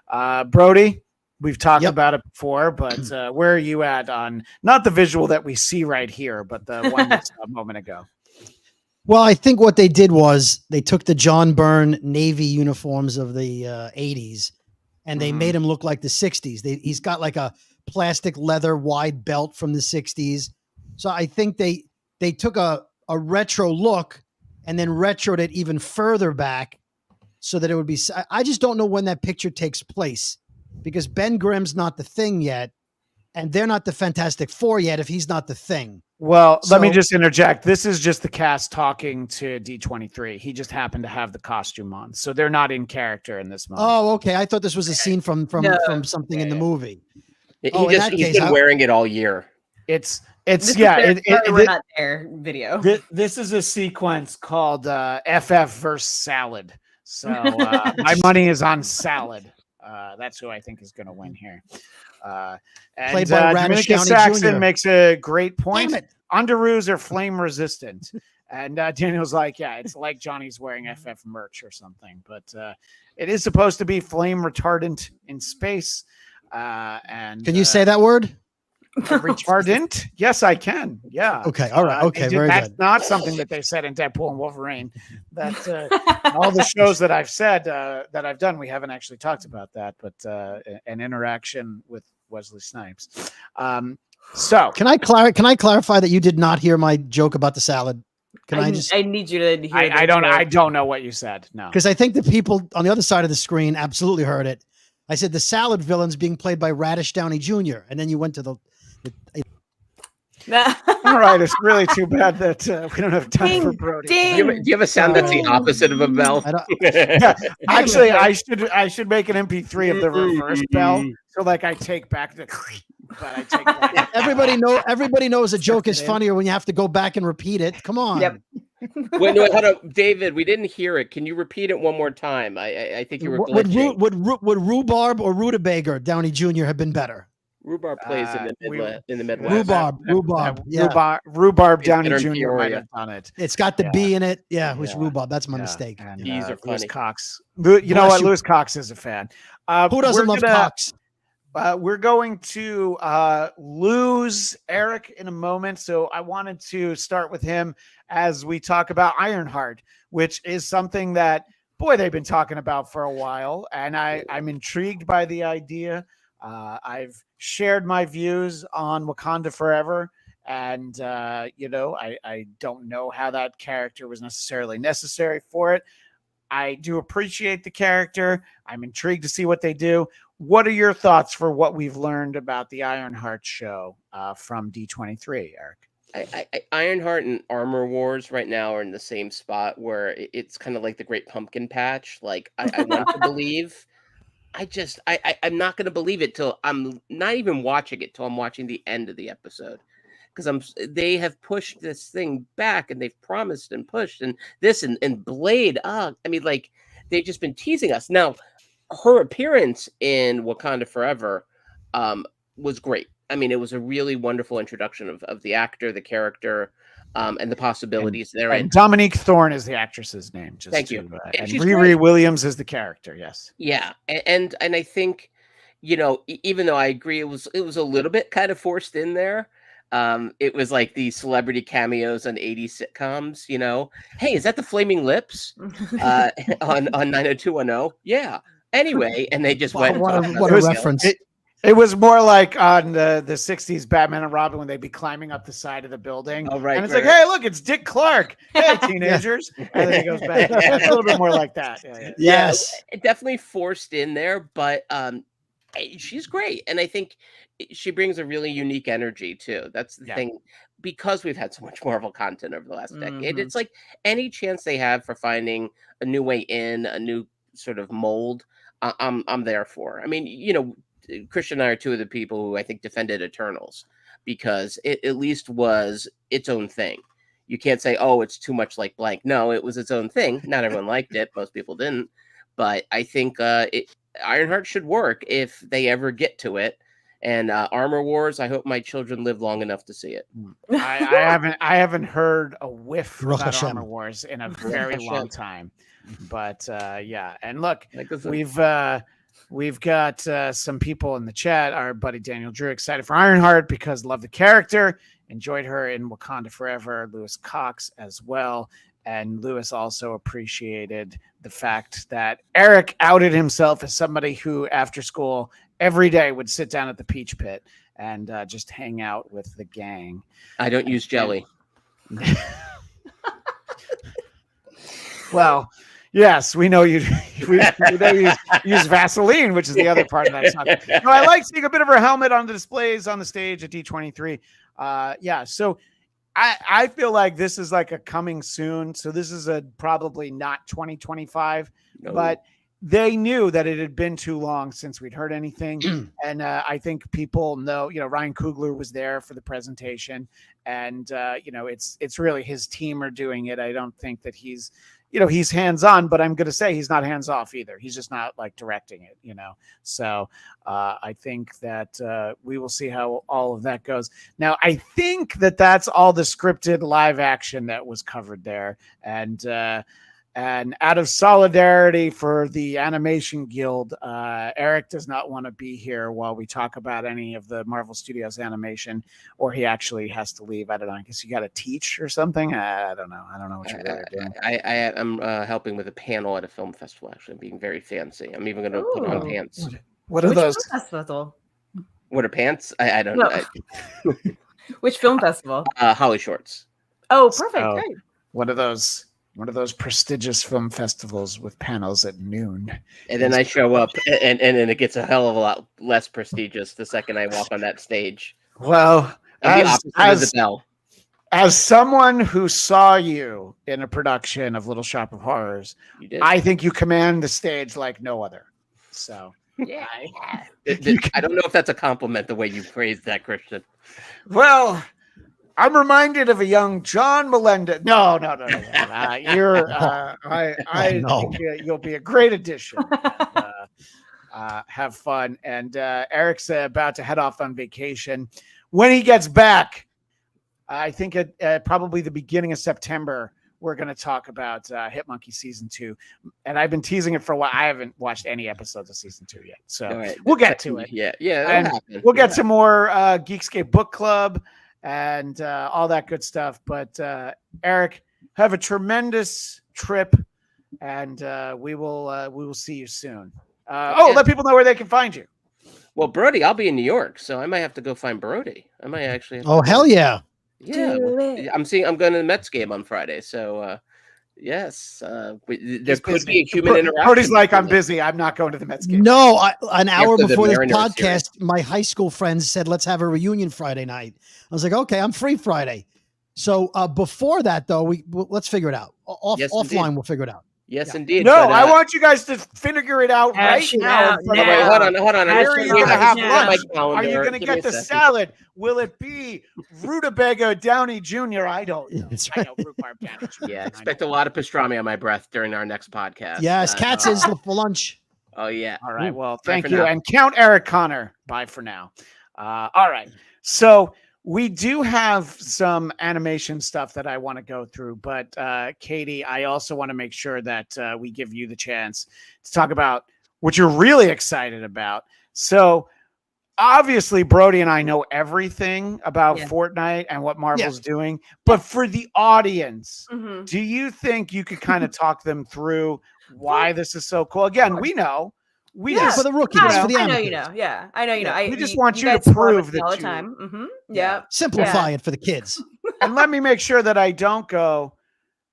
Brody, we've talked about it before, but where are you at on not the visual that we see right here, but the one that's a moment ago? Well, I think what they did was they took the John Byrne Navy uniforms of the 80s and they made him look like the 60s. He's got like a plastic leather wide belt from the 60s. So I think they took a retro look and then retroed it even further back so that it would be. I just don't know when that picture takes place because Ben Grimm's not the Thing yet, and they're not the Fantastic Four yet if he's not the Thing. Well, let me just interject. This is just the cast talking to D23. He just happened to have the costume on, so they're not in character in this moment. Oh, okay. I thought this was a scene from something in the movie. He's been wearing it all year. We're not there video. This is a sequence called FF versus Salad. So my money is on Salad. That's who I think is going to win here. Played by Radish Downey Saxon Jr. makes a great point. Underoos are flame resistant. And Daniel's like, yeah, it's like Johnny's wearing FF merch or something. But it is supposed to be flame retardant in space. And can you say that word? Retardant? Yes, I can. Yeah. Okay. All right. Okay. Very that's good. That's not something that they said in Deadpool and Wolverine. That all the shows that I've said that I've done, we haven't actually talked about that, but an interaction with Wesley Snipes. So can I clarify that you did not hear my joke about the salad? I need you to hear. I don't know what you said. No, because I think the people on the other side of the screen absolutely heard it. I said the salad villain's being played by Radish Downey Jr. And then you went to the All right, it's really too bad that we don't have time for Ding, Brody. ding. Do you have a sound that's the opposite of a bell? I don't- Yeah, actually, I should make an MP3 of the reverse bell. So like I take back the, but I take back. Everybody knows a joke is funnier when you have to go back and repeat it. Come on. Yep. Wait, no, hold on, David. We didn't hear it. Can you repeat it one more time? I think you were glitching. Would rhubarb or rutabaga Downey Jr. have been better? Rhubarb plays in the Midwest. Rhubarb. Yeah. Rhubarb Downey better in Jr. might Peoria. have done it. It's got the Yeah. B in it. Yeah, it was Yeah. rhubarb. That's my Yeah. mistake. And, These are Lewis funny. Cox. You know Bless what? you. Lewis Cox is a fan. Who doesn't love Cox? We're going to lose Eric in a moment. So I wanted to start with him as we talk about Ironheart, which is something that, boy, they've been talking about for a while. And I'm intrigued by the idea. I've shared my views on Wakanda Forever. And, I don't know how that character was necessarily necessary for it. I do appreciate the character. I'm intrigued to see what they do. What are your thoughts for what we've learned about the Ironheart show from D23, Eric? Ironheart and Armor Wars right now are in the same spot where it's kind of like the Great Pumpkin Patch. Like I want to believe. I'm not going to believe it till I'm not even watching it till I'm watching the end of the episode. Because they have pushed this thing back and they've promised and pushed and this and Blade. They've just been teasing us. Now, her appearance in Wakanda Forever was great. I mean, it was a really wonderful introduction of the actor, the character, and the possibilities therein. And Dominique Thorne is the actress's name. Thank you. And She's Riri great. Williams is the character. Yes. Yeah, and I think, even though I agree, it was a little bit kind of forced in there. It was like the celebrity cameos on 80s sitcoms, Hey, is that the Flaming Lips on 90210? Yeah. Anyway, and they just went. What a reference. It was more like on the 60s Batman and Robin when they'd be climbing up the side of the building. Oh, right. And it's right, like, hey, look, it's Dick Clark. Hey, teenagers. And then he goes back. It's a little bit more like that. Yeah. Yes. It definitely forced in there, but she's great. And I think she brings a really unique energy too. That's the thing, because we've had so much Marvel content over the last decade. It's like any chance they have for finding a new way in, a new sort of mold, I'm there for. I mean, Christian and I are two of the people who I think defended Eternals because it at least was its own thing. You can't say, oh, it's too much like blank. No, it was its own thing. Not everyone liked it. Most people didn't. But I think Ironheart should work if they ever get to it. And Armor Wars, I hope my children live long enough to see it. I haven't heard a whiff Baruch about Hashem. Armor Wars in a very long time. But yeah, and look, Like this is- we've got some people in the chat. Our buddy Daniel Drew excited for Ironheart because love the character, enjoyed her in Wakanda Forever. Lewis Cox as well, and Lewis also appreciated the fact that Eric outed himself as somebody who, after school, every day would sit down at the Peach Pit and just hang out with the gang. I don't use jelly. Well, yes, we know you. We know you use Vaseline, which is the other part of that song. No, I like seeing a bit of her helmet on the displays on the stage at D23. Yeah, so I feel like this is like a coming soon. So this is probably not 2025, No. but they knew that it had been too long since we'd heard anything. And I think people know, Ryan Coogler was there for the presentation, and it's really his team are doing it. I don't think that he's hands-on, but I'm going to say he's not hands-off either. He's just not like directing it, So I think that we will see how all of that goes. Now, I think that that's all the scripted live action that was covered there. And out of solidarity for the Animation Guild, Eric does not want to be here while we talk about any of the Marvel Studios animation, or he actually has to leave. I don't know. I guess you got to teach or something. I don't know. I don't know what you're really doing. I'm helping with a panel at a film festival. Actually, I'm being very fancy. I'm even going to put on pants. What are Which those? film festival? What are pants? I don't No. know. Which film festival? Holly Shorts. Oh, perfect. So, Great. One of those prestigious film festivals with panels at noon. And then I show up, and then it gets a hell of a lot less prestigious the second I walk on that stage. Well, And the opposite of the bell. As someone who saw you in a production of Little Shop of Horrors, You did. I think you command the stage like no other. So Yeah. I don't know if that's a compliment, the way you phrased that, Christian. Well, I'm reminded of a young John Melendez. No. I think you'll be a great addition. Have fun. And Eric's about to head off on vacation. When he gets back, I think at probably the beginning of September, we're going to talk about Hitmonkey Season 2. And I've been teasing it for a while. I haven't watched any episodes of Season 2 yet. So we'll get to it. Yeah. And we'll get some more Geekscape Book Club and all that good stuff. But Eric, have a tremendous trip, and we will see you soon. Let people know where they can find you. Well, Brody, I'll be in New York, so I might have to go find Brody. I might actually. Hell yeah! Yeah, I'm going to the Mets game on Friday, so yes, there could be a human interaction. Brody's like, I'm busy. I'm not going to the Mets game. No, an hour before this podcast, my high school friends said, let's have a reunion Friday night. I was like, okay, I'm free Friday. So before that, though, let's figure it out. Offline, we'll figure it out. Yes, indeed. No, I want you guys to figure it out right now. Wait, hold on. Where are you going to have lunch? Are you going to get the salad? Will it be rutabaga Downey Jr.? I don't know. That's right. right. I know rhubarb Downey Jr. Yeah, expect a lot of pastrami on my breath during our next podcast. Yes, Cats is for lunch. Oh, yeah. All right. Well, thank you. And count Eric Conner. Bye for now. All right. So we do have some animation stuff that I want to go through, but Katie, I also want to make sure that we give you the chance to talk about what you're really excited about. So obviously Brody and I know everything about Fortnite and what Marvel's doing, but for the audience, do you think you could kind of talk them through why this is so cool? Again, we know. For the rookies, for the I know you know. Yeah, I know you know. We just want you to prove that all the time. Simplify it for the kids. And let me make sure that I don't go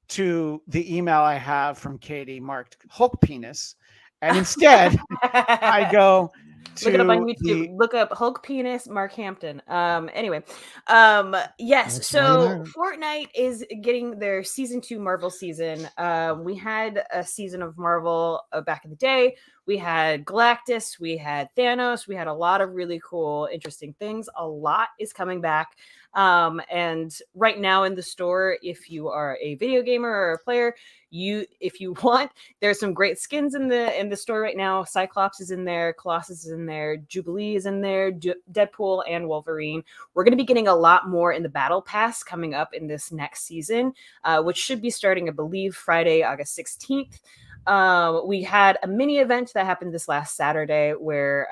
to the email I have from Katie marked Hulk penis, and instead I go to look it up on YouTube. Look up Hulk penis Mark Hampton. Anyway, yes. So Fortnite is getting their season 2 Marvel season. We had a season of Marvel back in the day. We had Galactus, we had Thanos, we had a lot of really cool, interesting things. A lot is coming back. And right now in the store, if you are a video gamer or a player, if you want, there's some great skins in the store right now. Cyclops is in there, Colossus is in there, Jubilee is in there, Deadpool and Wolverine. We're going to be getting a lot more in the Battle Pass coming up in this next season, which should be starting, I believe, Friday, August 16th. We had a mini event that happened this last Saturday where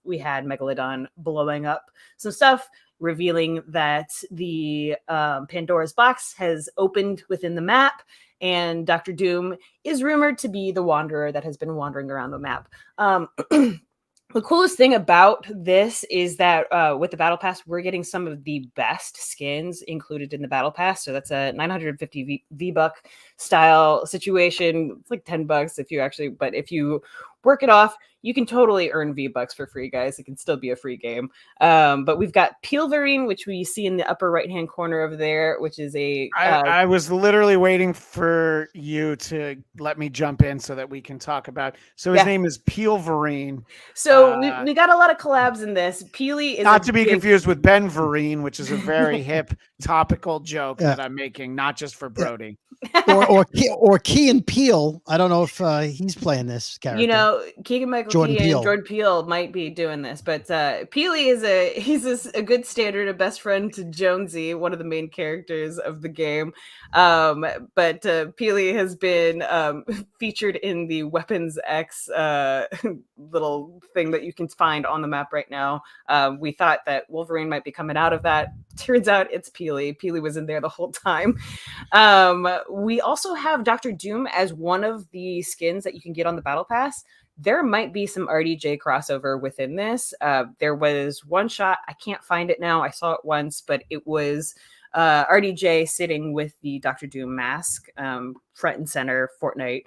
we had Megalodon blowing up some stuff, revealing that the Pandora's box has opened within the map, and Dr. Doom is rumored to be the wanderer that has been wandering around the map. The coolest thing about this is that with the Battle Pass, we're getting some of the best skins included in the Battle Pass. So that's a 950 V-Buck style situation. It's like $10 but if you work it off, you can totally earn V-Bucks for free, guys. It can still be a free game. But we've got Peelverine, which we see in the upper right-hand corner over there, which is a... I was literally waiting for you to let me jump in so that we can talk about... So his name is Peelverine. So we got a lot of collabs in this. Peely is... Not to be confused with Ben Vereen, which is a very hip, topical joke that I'm making, not just for Brody. or Key and Peele. I don't know if he's playing this character. You know, Keegan-Michael Key and Jordan Peele might be doing this, but Peely is a good standard, a best friend to Jonesy, one of the main characters of the game. But Peely has been featured in the Weapons X little thing that you can find on the map right now. We thought that Wolverine might be coming out of that. Turns out it's Peely. Peely was in there the whole time. We also have Dr. Doom as one of the skins that you can get on the Battle Pass. There might be some RDJ crossover within this. There was one shot. I can't find it now. I saw it once, but it was RDJ sitting with the Dr. Doom mask, front and center, Fortnite.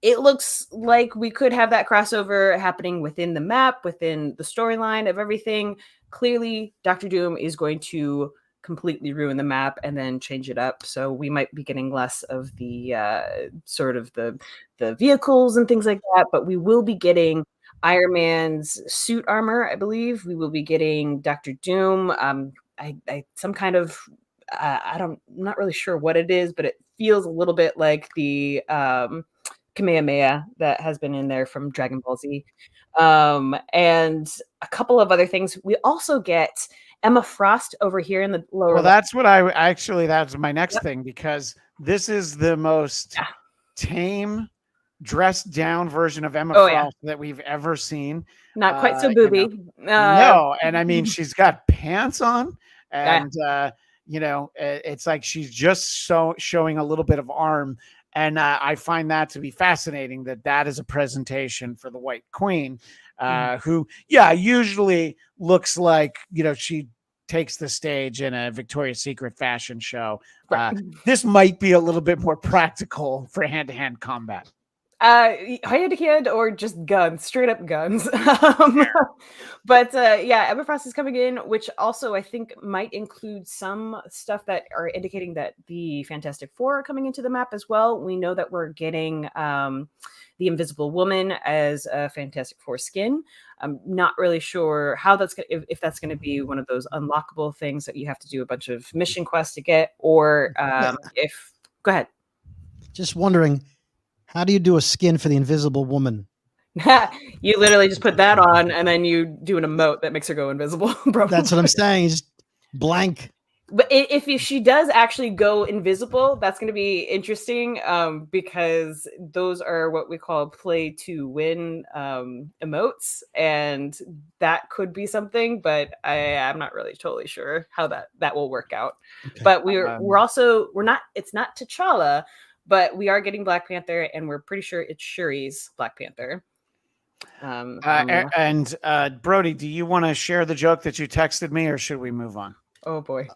It looks like we could have that crossover happening within the map, within the storyline of everything. clearly Dr. Doom is going to completely ruin the map and then change it up. So we might be getting less of the sort of the vehicles and things like that, but we will be getting Iron Man's suit armor, I believe. We will be getting Dr. Doom. Some kind of I'm not really sure what it is, but it feels a little bit like the Kamehameha that has been in there from Dragon Ball Z. And a couple of other things. We also get Emma Frost over here in the lower. Well, that's what that's my next thing, because this is the most tame, dressed down version of Emma Frost that we've ever seen. Not quite so booby. No, and I mean, she's got pants on, and it's like she's just showing a little bit of arm. And I find that to be fascinating, that is a presentation for the White Queen, who, usually looks like, she takes the stage in a Victoria's Secret fashion show. This might be a little bit more practical for hand-to-hand combat. Hand-to-hand or just guns, straight up guns. But Emma Frost is coming in, which also I think might include some stuff that are indicating that the Fantastic Four are coming into the map as well. We know that we're getting the Invisible Woman as a Fantastic Four skin. I'm not really sure how that's if that's going to be one of those unlockable things that you have to do a bunch of mission quests to get, or if. Go ahead. Just wondering, how do you do a skin for the Invisible Woman? You literally just put that on, and then you do an emote that makes her go invisible. That's what I'm saying. Just blank. But if she does actually go invisible, that's going to be interesting, because those are what we call play to win emotes, and that could be something. But I'm not really totally sure how that will work out. Okay. But it's not T'Challa, but we are getting Black Panther, and we're pretty sure it's Shuri's Black Panther. Brody, do you want to share the joke that you texted me, or should we move on? Oh boy.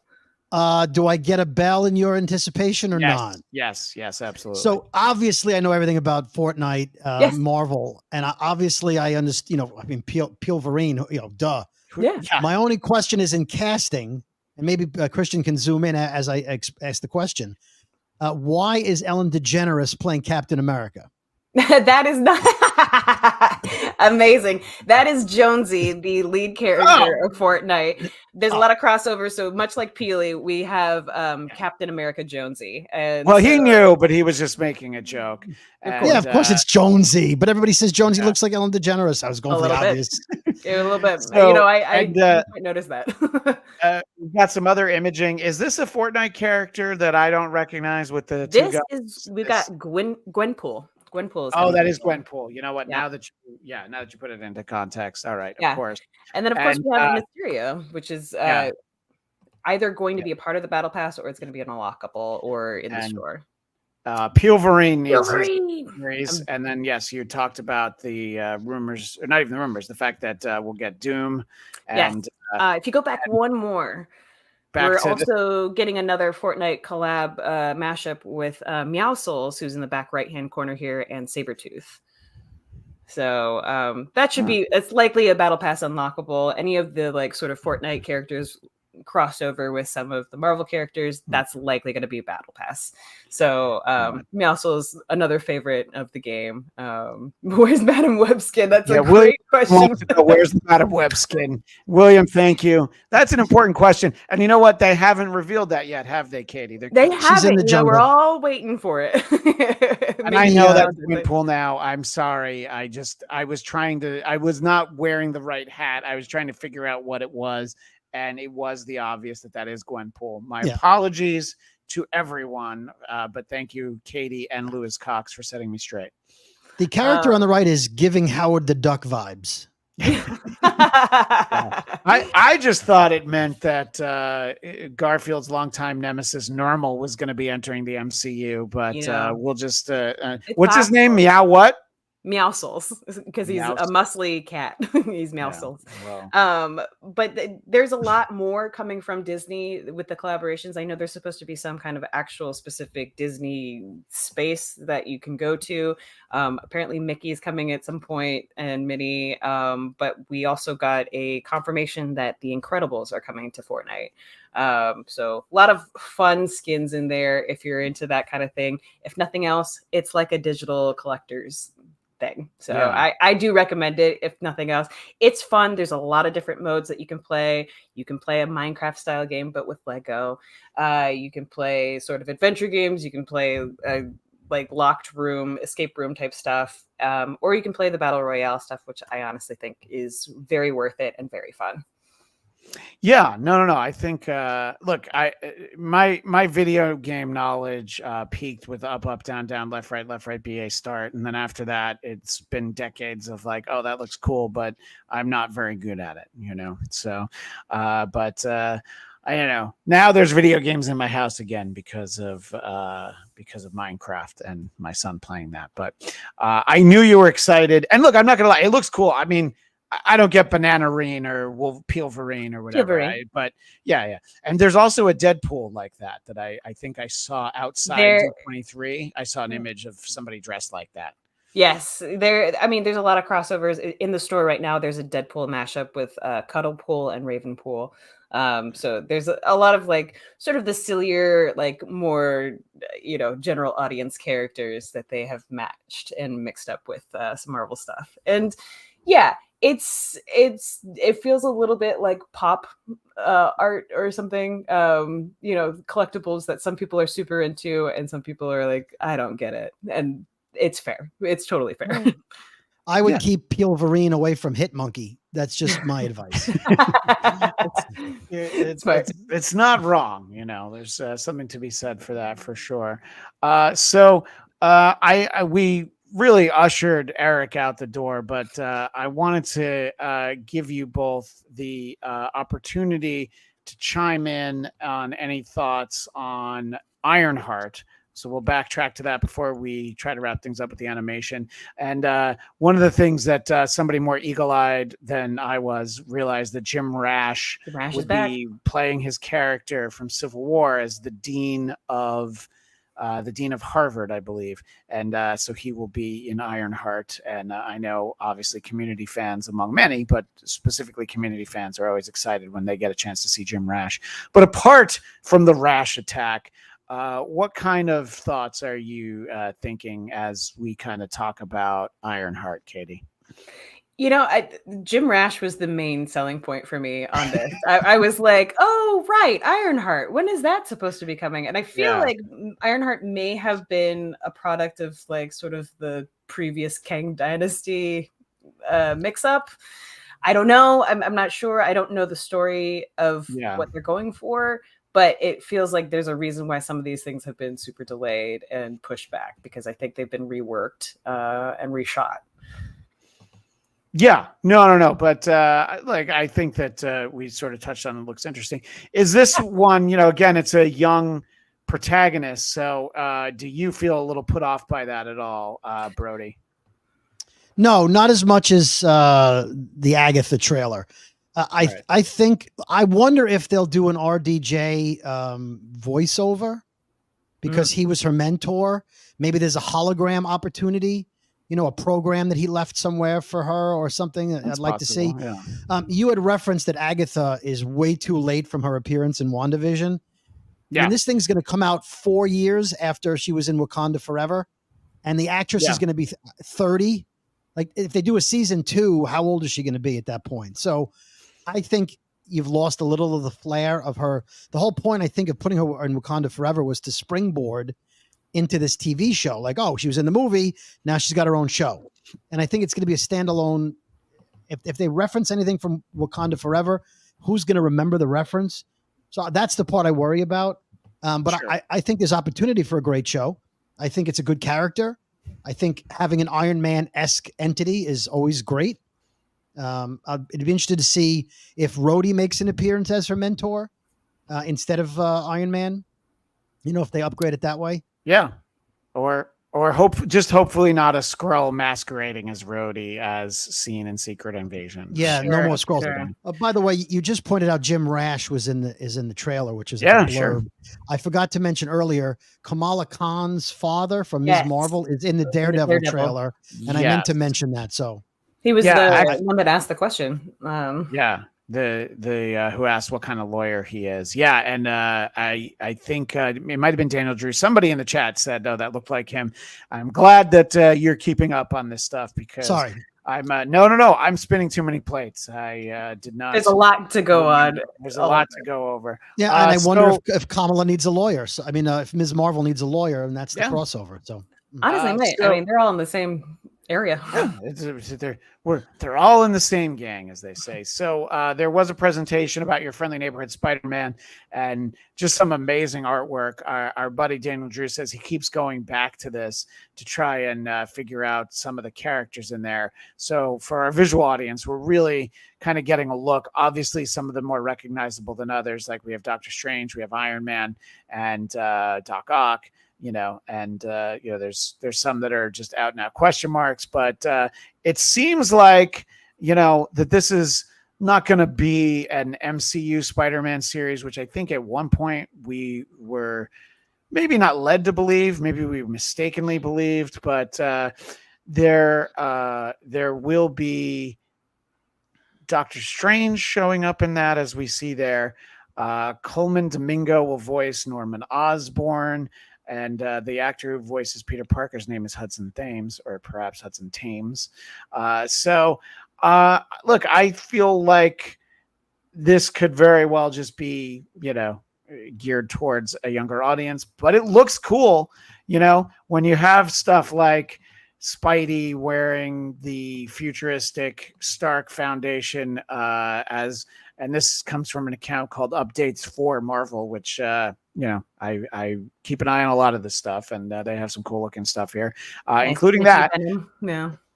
Do I get a bell in your anticipation or not? Yes, absolutely. So obviously I know everything about Fortnite, Marvel, and obviously I understand, Pilverine, duh. Yeah. My only question is in casting, and maybe Christian can zoom in as I ask the question. Why is Ellen DeGeneres playing Captain America? That is not amazing. That is Jonesy, the lead character of Fortnite. There's a lot of crossovers. So much like Peely, we have Captain America Jonesy. And he knew, but he was just making a joke. Of course it's Jonesy, but everybody says Jonesy looks like Ellen DeGeneres. I was going for the obvious. A little bit. So, I might notice that. We've got some other imaging. Is this a Fortnite character that I don't recognize with the we've got Gwenpool. Gwenpool is that is Gwenpool. You know what? Now that you put it into context. All right, of course. And then of course we have Mysterio, which is either going to be a part of the battle pass, or it's going to be an unlockable or in the store. Pilverine is, and then you talked about the rumors, or not even the rumors, the fact that we'll get Doom. And if you go back one more. We're also getting another Fortnite collab mashup with Meow Souls, who's in the back right-hand corner here, and Sabretooth. So that should be, it's likely a Battle Pass unlockable. Any of the sort of Fortnite characters crossover with some of the Marvel characters, that's likely going to be a Battle Pass. So Meow Souls, another favorite of the game. Where's Madam Web skin? That's a great question. Where's the Madam Web skin? William, thank you. That's an important question. And you know what? They haven't revealed that yet, have they, Katie? They haven't. We're all waiting for it. And I know that's Gwenpool now. I'm sorry. I was not wearing the right hat. I was trying to figure out what it was. And it was the obvious that is Gwenpool. My apologies to everyone, but thank you, Katie and Lewis Cox, for setting me straight. The character on the right is giving Howard the Duck vibes. I just thought it meant that Garfield's longtime nemesis Normal was going to be entering the MCU, but we'll just what's his name? Meow what? Meowscles, because he's a Meowscles. muscly cat. He's Yeah, Meowscles. well, But there's a lot more coming from Disney with the collaborations. I know there's supposed to be some kind of actual specific Disney space that you can go to. Apparently Mickey's coming at some point and Minnie. But we also got a confirmation that the Incredibles are coming to Fortnite. So a lot of fun skins in there if you're into that kind of thing. If nothing else, it's like a digital collector's thing. So Yeah. I do recommend it. If nothing else, it's fun. There's a lot of different modes that you can play. You can play a Minecraft style game, but with Lego. You can play sort of adventure games. You can play like locked room, escape room type stuff. Or you can play the battle royale stuff, which I honestly think is very worth it and very fun. Yeah, no. I think look, my video game knowledge peaked with up, down, left, right, BA start. And then after that, it's been decades of like, oh, that looks cool, but I'm not very good at it, you know. So I don't know. Now there's video games in my house again because of Minecraft and my son playing that. But I knew you were excited. And look, I'm not gonna lie, it looks cool. I mean, I don't get Bananarine or Peelverine or whatever, but yeah. And there's also a Deadpool like that I think I saw outside D23. I saw an image of somebody dressed like that. Yes, I mean, there's a lot of crossovers in the store right now. There's a Deadpool mashup with Cuddlepool and Ravenpool. So there's a lot of like sort of the sillier, like more, general audience characters that they have matched and mixed up with some Marvel stuff. And yeah, it feels a little bit like pop art or something, collectibles that some people are super into and some people are like, I don't get it. And it's fair. It's totally fair. I would keep Peelverine away from Hitmonkey. That's just my advice. It's not wrong. There's something to be said for that for sure. So we really ushered Eric out the door, but I wanted to give you both the opportunity to chime in on any thoughts on Ironheart. So we'll backtrack to that before we try to wrap things up with the animation. And one of the things that somebody more eagle-eyed than I was realized that Jim Rash would be playing his character from Civil War as the dean of Harvard, I believe. And so he will be in Ironheart. And I know, obviously, community fans among many, but specifically community fans are always excited when they get a chance to see Jim Rash. But apart from the Rash attack, what kind of thoughts are you thinking as we kind of talk about Ironheart, Katie? Jim Rash was the main selling point for me on this. I was like, oh, right, Ironheart. When is that supposed to be coming? And I feel like Ironheart may have been a product of like sort of the previous Kang Dynasty mix-up. I don't know. I'm not sure. I don't know the story of what they're going for. But it feels like there's a reason why some of these things have been super delayed and pushed back, because I think they've been reworked and reshot. Yeah, no. But I think that we sort of touched on it. Looks interesting. Is this one, again, it's a young protagonist. So do you feel a little put off by that at all, Brody? No, not as much as the Agatha trailer. I wonder if they'll do an RDJ voiceover because he was her mentor. Maybe there's a hologram opportunity, a program that he left somewhere for her or something. I'd like to see. Yeah. You had referenced that Agatha is way too late from her appearance in WandaVision. Yeah. And this thing's going to come out 4 years after she was in Wakanda Forever. And the actress is going to be 30. Like, if they do a season 2, how old is she going to be at that point? So I think you've lost a little of the flair of her. The whole point, I think, of putting her in Wakanda Forever was to springboard into this TV show. Like, oh, she was in the movie. Now she's got her own show. And I think it's going to be a standalone. If they reference anything from Wakanda Forever, who's going to remember the reference? So that's the part I worry about. But sure. I think there's opportunity for a great show. I think it's a good character. I think having an Iron Man-esque entity is always great. I'd be interested to see if Rhodey makes an appearance as her mentor instead of Iron Man. If they upgrade it that way. Yeah. Or Or hopefully not a Skrull masquerading as Rhodey as seen in Secret Invasion. Yeah, no Sure, more scrolls. sure. By the way, you just pointed out Jim Rash is in the trailer, which is Yeah, a blurb. sure. I forgot to mention earlier, Kamala Khan's father from Ms. Yes. Marvel is in the Daredevil Daredevil. trailer, and I meant to mention that. So He was Yeah, the one that asked the question. Yeah, the who asked what kind of lawyer he is. Yeah, and I think it might have been Daniel Drew. Somebody in the chat said, "Oh, that looked like him." I'm glad that you're keeping up on this stuff because sorry. I'm no. I'm spinning too many plates. I did not. There's a lot to go on. There's a lot to go over. Yeah, and I wonder if Kamala needs a lawyer. So I mean, if Ms. Marvel needs a lawyer, and that's the crossover. So Honestly, I mean, they're all in the same area. Yeah, they're all in the same gang, as they say. So there was a presentation about Your Friendly Neighborhood Spider-Man and just some amazing artwork. Our buddy Daniel Drew says he keeps going back to this to try and figure out some of the characters in there. So for our visual audience, we're really kind of getting a look. Obviously, some of them more recognizable than others. Like we have Doctor Strange, we have Iron Man, and Doc Ock. And there's some that are just out and out question marks, but it seems like, that this is not going to be an MCU Spider-Man series, which I think at one point we were maybe not led to believe, maybe we mistakenly believed, but there will be Doctor Strange showing up in that, as we see there. Coleman Domingo will voice Norman Osborn. And the actor who voices Peter Parker's name is Hudson Thames, or perhaps Hudson Thames. Look, I feel like this could very well just be, geared towards a younger audience, but it looks cool, when you have stuff like Spidey wearing the futuristic Stark Foundation and this comes from an account called Updates for Marvel, which I keep an eye on a lot of this stuff, and they have some cool looking stuff here, including that.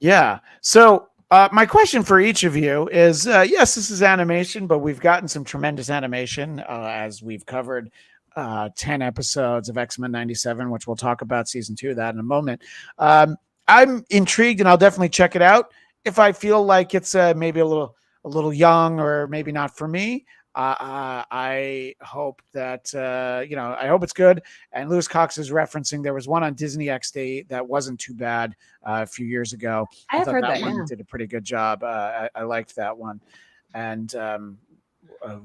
Yeah. So my question for each of you is, yes, this is animation, but we've gotten some tremendous animation as we've covered 10 episodes of X-Men 97, which we'll talk about season 2 of that in a moment. I'm intrigued, and I'll definitely check it out if I feel like it's maybe a little young or maybe not for me. I hope that I hope it's good. And Lewis Cox is referencing there was one on Disney XD that wasn't too bad a few years ago. I have heard that one did a pretty good job. I liked that one. And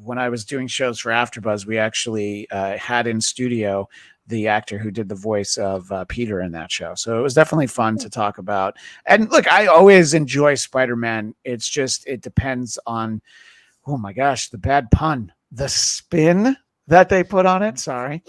when I was doing shows for AfterBuzz, we actually had in studio the actor who did the voice of Peter in that show. So it was definitely fun to talk about. And look, I always enjoy Spider-Man. It's just, it depends on, oh my gosh, the bad pun, the spin that they put on it. Sorry.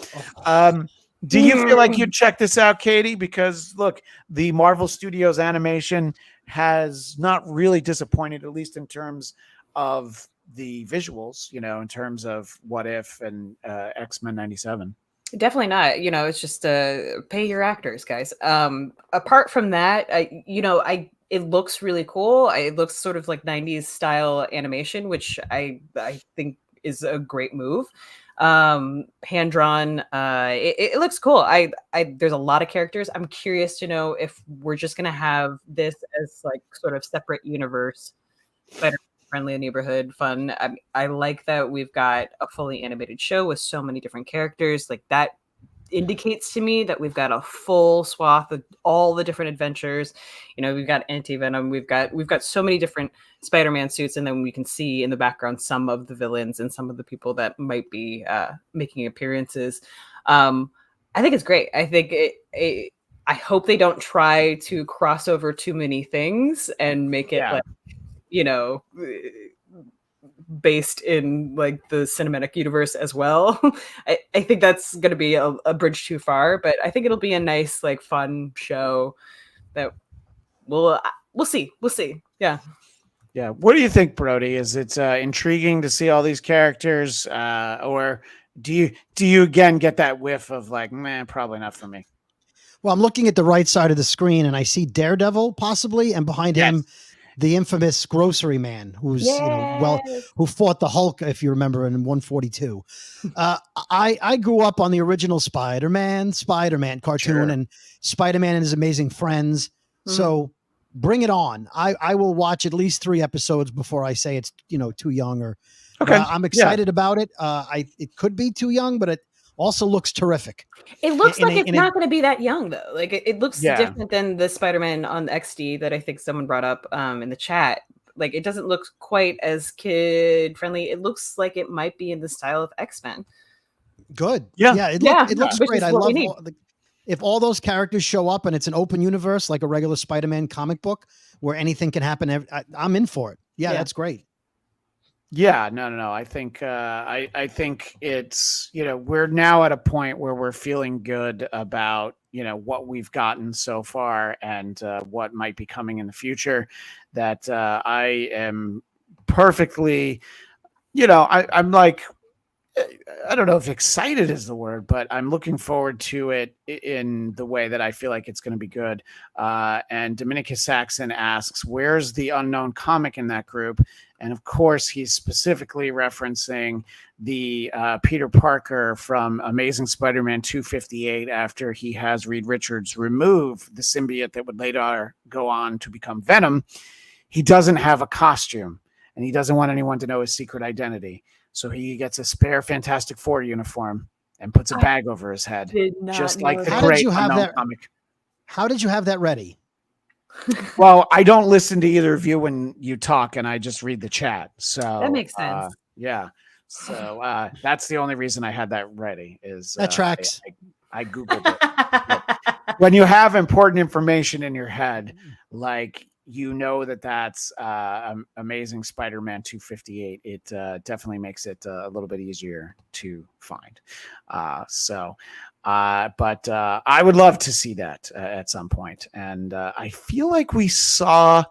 Do you feel like you'd check this out, Katie? Because look, the Marvel Studios animation has not really disappointed, at least in terms of the visuals, in terms of What If and X-Men 97. Definitely not. It's just pay your actors, guys. Apart from that, it looks really cool. It looks sort of like 90s style animation, which I think is a great move. Hand drawn. It looks cool. There's a lot of characters. I'm curious to know if we're just gonna have this as like sort of separate universe, better friendly neighborhood fun. I like that we've got a fully animated show with so many different characters. Like that indicates to me that we've got a full swath of all the different adventures. We've got Anti-Venom, we've got so many different Spider-Man suits, and then we can see in the background some of the villains and some of the people that might be making appearances. I think it's great. I think I hope they don't try to cross over too many things and make it based in like the cinematic universe as well. I think that's going to be a bridge too far, but I think it'll be a nice, like, fun show that we'll see. Yeah. What do you think, Brody? Is it intriguing to see all these characters, or do you again get that whiff of like, man, probably not for me? Well, I'm looking at the right side of the screen and I see Daredevil possibly, and behind him the infamous grocery man, who's who fought the Hulk, if you remember, in 142. I grew up on the original Spider-Man cartoon, Sure. and Spider-Man and his amazing friends. So bring it on. I will watch at least 3 episodes before I say it's too young or. Okay. I'm excited about it. It could be too young, but it also looks terrific. It looks like it's not going to be that young, though. Like it looks different than the Spider-Man on XD that I think someone brought up in the chat. Like it doesn't look quite as kid friendly. It looks like it might be in the style of X-Men. Good. Yeah. It looks great. I love if all those characters show up and it's an open universe like a regular Spider-Man comic book where anything can happen. I'm in for it. Yeah, that's great. Yeah, no. I think I think it's we're now at a point where we're feeling good about what we've gotten so far and what might be coming in the future. That I am perfectly, I'm like, I don't know if excited is the word, but I'm looking forward to it in the way that I feel like it's going to be good. And Dominicus Saxon asks, where's the unknown comic in that group? And of course, he's specifically referencing the Peter Parker from Amazing Spider-Man 258 after he has Reed Richards remove the symbiote that would later go on to become Venom. He doesn't have a costume, and he doesn't want anyone to know his secret identity. So he gets a spare Fantastic Four uniform and puts a bag over his head, just like the great unknown comic. How did you have that ready? Well, I don't listen to either of you when you talk, and I just read the chat. So that makes sense. Yeah. So that's the only reason I had that ready. Is that tracks. I Googled it. When you have important information in your head, like that's Amazing Spider-Man 258, it definitely makes it a little bit easier to find. But I would love to see that at some point. And I feel like we saw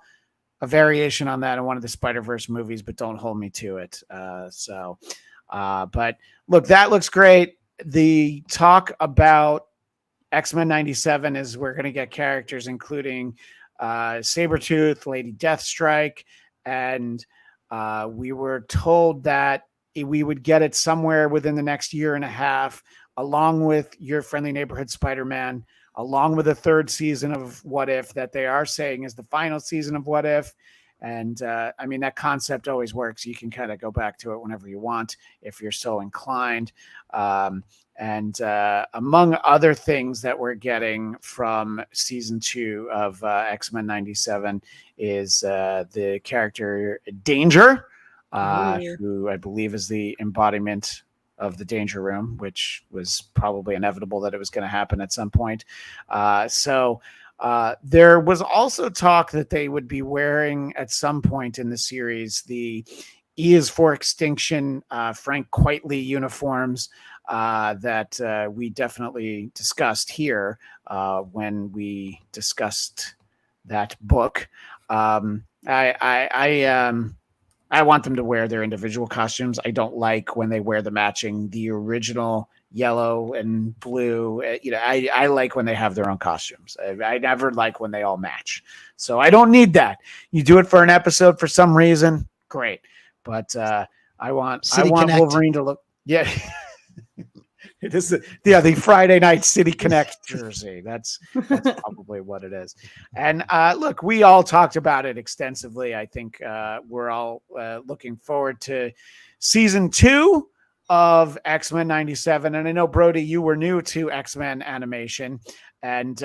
a variation on that in one of the Spider-Verse movies, but don't hold me to it. But look, that looks great. The talk about X-Men 97 is we're going to get characters including Sabretooth, Lady Deathstrike, and we were told that we would get it somewhere within the next year and a half, along with Your Friendly Neighborhood Spider-Man, along with the 3rd season of What If that they are saying is the final season of What If. And I mean, that concept always works. You can kind of go back to it whenever you want if you're so inclined. And among other things that we're getting from season 2 of X-Men 97 is the character Danger, who I believe is the embodiment of the Danger Room, which was probably inevitable that it was going to happen at some point. There was also talk that they would be wearing at some point in the series the E is for Extinction Frank Quitely uniforms that we definitely discussed here when we discussed that book. I want them to wear their individual costumes. I don't like when they wear the matching, the original yellow and blue. I like when they have their own costumes. I never like when they all match. So I don't need that. You do it for an episode for some reason, great. But I want Wolverine to look. Yeah. It is the Friday night City Connect jersey. That's probably what it is. And look, we all talked about it extensively. I think we're all looking forward to season 2 of X-Men 97. And I know, Brody, you were new to X-Men animation. And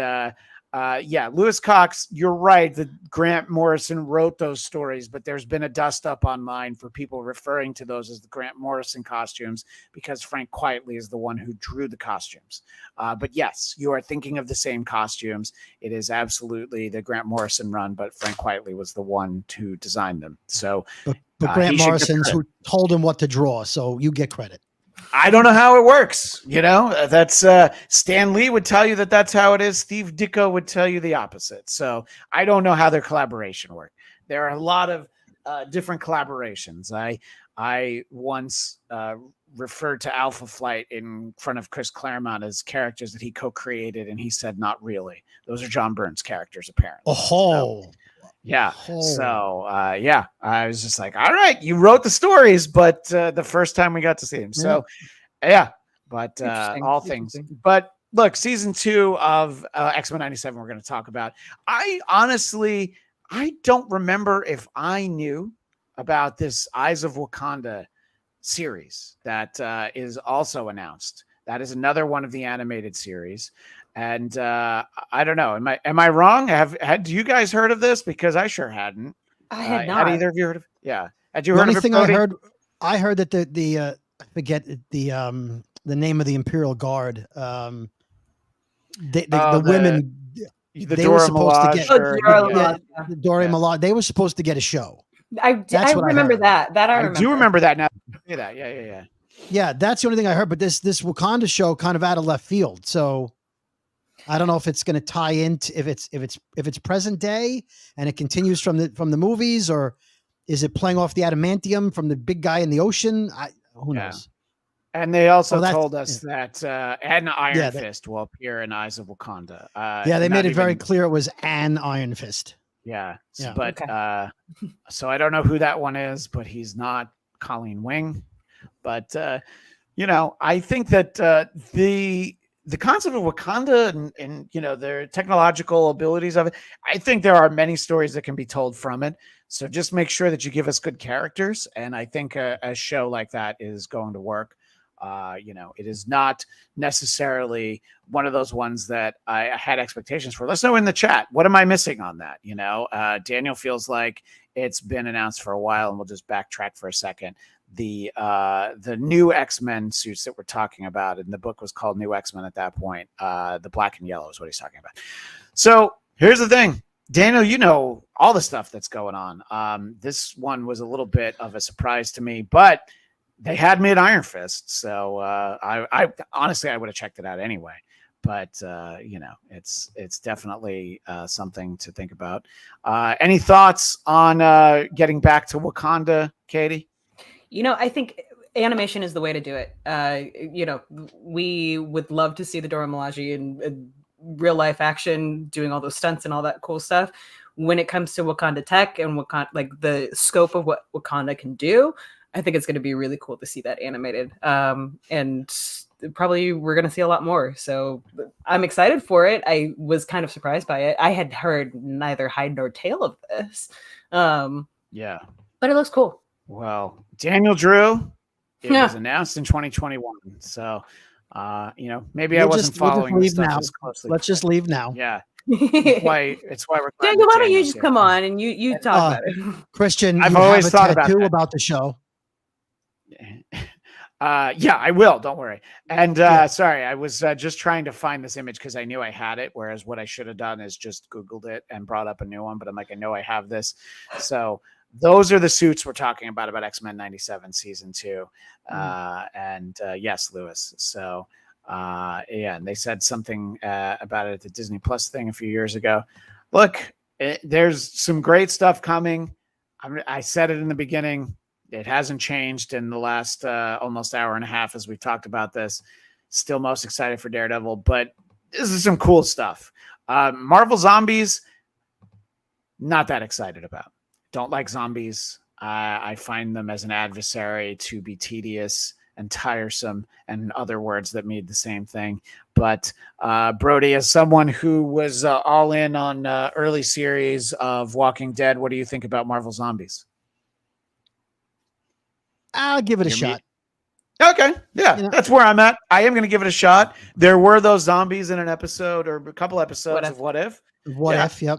Lewis Cox, you're right that Grant Morrison wrote those stories, but there's been a dust up online for people referring to those as the Grant Morrison costumes because Frank Quitely is the one who drew the costumes. But yes, you are thinking of the same costumes. It is absolutely the Grant Morrison run, but Frank Quitely was the one to design them. So, but Grant Morrison's who told him what to draw, so you get credit. I don't know how it works. That's Stan Lee would tell you that that's how it is. Steve Ditko would tell you the opposite. So I don't know how their collaboration worked. There are a lot of different collaborations. I once referred to Alpha Flight in front of Chris Claremont as characters that he co-created, and he said, not really. Those are John Byrne's characters, apparently. Oh, Yeah. Oh. So, yeah, I was just like, all right, you wrote the stories, but the first time we got to see him. So, yeah, but all things. But look, season 2 of X-Men 97, we're going to talk about. I don't remember if I knew about this Eyes of Wakanda series that is also announced. That is another one of the animated series. And I don't know. Am I wrong? Had you guys heard of this? Because I sure hadn't. I had not. Had either of you heard of? Yeah. Had you The heard only of it, thing Brody? I heard that the I forget the name of the Imperial Guard. The women the they were Dora supposed to get Milaje. the Dora Milaje. They were supposed to get a show. I That's what I remember heard. that. That I I remember. do remember that now. Yeah, that. Yeah. Yeah, that's the only thing I heard. But this Wakanda show kind of out of left field. So I don't know if it's going to tie into if it's present day and it continues from the movies, or is it playing off the adamantium from the big guy in the ocean? Who knows? And they also told us that an Iron Yeah, Fist will appear in Eyes of Wakanda. Yeah, they made it very clear it was an Iron Fist. Yeah. Yeah. But Okay. so I don't know who that one is, but he's not Colleen Wing. But I think that the concept of Wakanda and their technological abilities of it, I think there are many stories that can be told from it. So just make sure that you give us good characters, and I think a show like that is going to work. It is not necessarily one of those ones that I had expectations for. Let's know in the chat, what am I missing on that? Daniel feels like it's been announced for a while, and we'll just backtrack for a second. The new X-Men suits that we're talking about, and the book was called New X-Men at that point. The black and yellow is what he's talking about. So here's the thing, Daniel, all the stuff that's going on. This one was a little bit of a surprise to me, but they had me at Iron Fist, so I honestly I would have checked it out anyway. But it's definitely something to think about. Any thoughts on getting back to Wakanda, Katie? I think animation is the way to do it. We would love to see the Dora Milaje in real life action, doing all those stunts and all that cool stuff. When it comes to Wakanda tech and Wakanda, like the scope of what Wakanda can do, I think it's going to be really cool to see that animated. And probably we're going to see a lot more. So I'm excited for it. I was kind of surprised by it. I had heard neither hide nor tail of this. Yeah. But it looks cool. Well, Daniel Drew, it was announced in 2021. So, maybe I wasn't following this stuff as closely. Let's just leave now. Yeah. It's why we're glad Daniel, why don't you Daniel's just here. come on and you talk about it? Christian, I've you always have a thought about tattoo that. about the show. Yeah, I will. Don't worry. And sorry, I was just trying to find this image because I knew I had it. Whereas what I should have done is just Googled it and brought up a new one. But I'm like, I know I have this. So those are the suits we're talking about X-Men 97 season 2. And yes, Lewis. So and they said something about it at the Disney Plus thing a few years ago. Look, there's some great stuff coming. I said it in the beginning. It hasn't changed in the last almost hour and a half as we've talked about this. Still most excited for Daredevil, but this is some cool stuff. Marvel Zombies, not that excited about. Don't like zombies. I find them as an adversary to be tedious and tiresome, and other words that mean the same thing. But Brody, as someone who was all in on early series of Walking Dead, what do you think about Marvel Zombies? I'll give it a shot. Okay. Yeah, that's where I'm at. I am going to give it a shot. There were those zombies in an episode or a couple episodes of What If. What If, yep.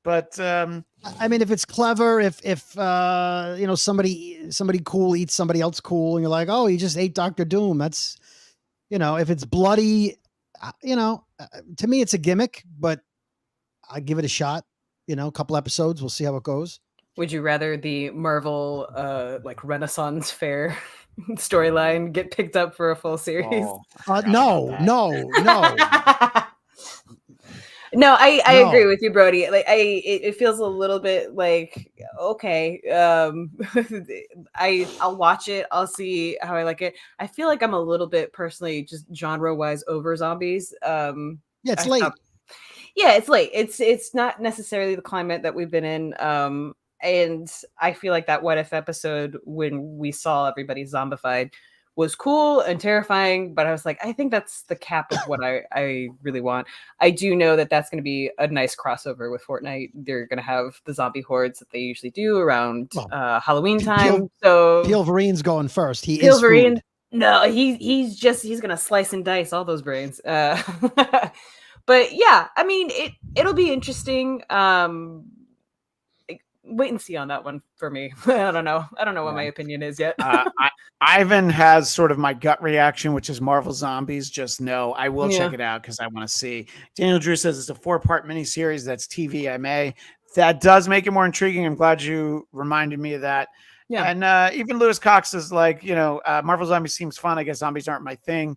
But I mean, if it's clever, if somebody cool eats somebody else cool, and you're like, oh, he just ate Dr. Doom. That's, if it's bloody, to me, it's a gimmick, but I give it a shot. A couple episodes, we'll see how it goes. Would you rather the Marvel Renaissance Fair storyline get picked up for a full series? No. No, I agree with you, Brody. It feels a little bit like, okay, I'll watch it. I'll see how I like it. I feel like I'm a little bit personally just genre wise over zombies. It's late. Yeah, it's late. It's not necessarily the climate that we've been in. And I feel like that What If episode when we saw everybody zombified was cool and terrifying, but I was like, I think that's the cap of what I really want. I do know that that's going to be a nice crossover with Fortnite. They're going to have the zombie hordes that they usually do around Halloween time. So Pilverine's going first. He Pilverine, is food. no, he's going to slice and dice all those brains. But yeah, I mean, it'll be interesting. Wait and see on that one for me. I don't know what my opinion is yet. Ivan has sort of my gut reaction, which is Marvel Zombies. Just know I will check it out because I want to see. Daniel Drew says it's a 4-part miniseries. That's TVMA. That does make it more intriguing. I'm glad you reminded me of that. Yeah. And even Lewis Cox is like, Marvel Zombies seems fun. I guess zombies aren't my thing.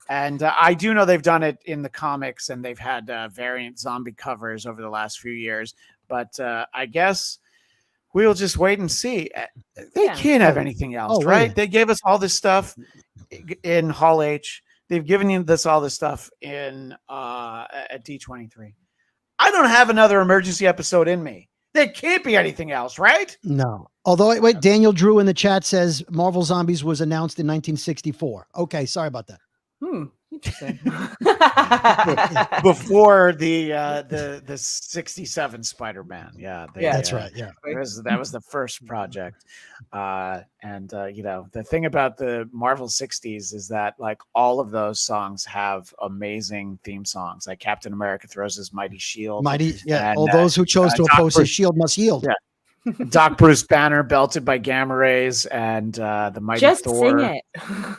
And I do know they've done it in the comics and they've had variant zombie covers over the last few years. But I guess we'll just wait and see. They can't have anything else, right? They gave us all this stuff in Hall H. They've given you all this stuff in at D23. I don't have another emergency episode in me. There can't be anything else, right? No. Although, wait, Daniel Drew in the chat says Marvel Zombies was announced in 1964. Okay, sorry about that. Interesting. Before the 67 Spider-Man. Yeah, that's right. Yeah. That was the first project. The thing about the Marvel 60s is that like all of those songs have amazing theme songs. Like Captain America throws his mighty shield. And, all those who chose to oppose his shield must yield. Yeah. Doc Bruce Banner belted by gamma rays and the mighty Just Thor. Sing it.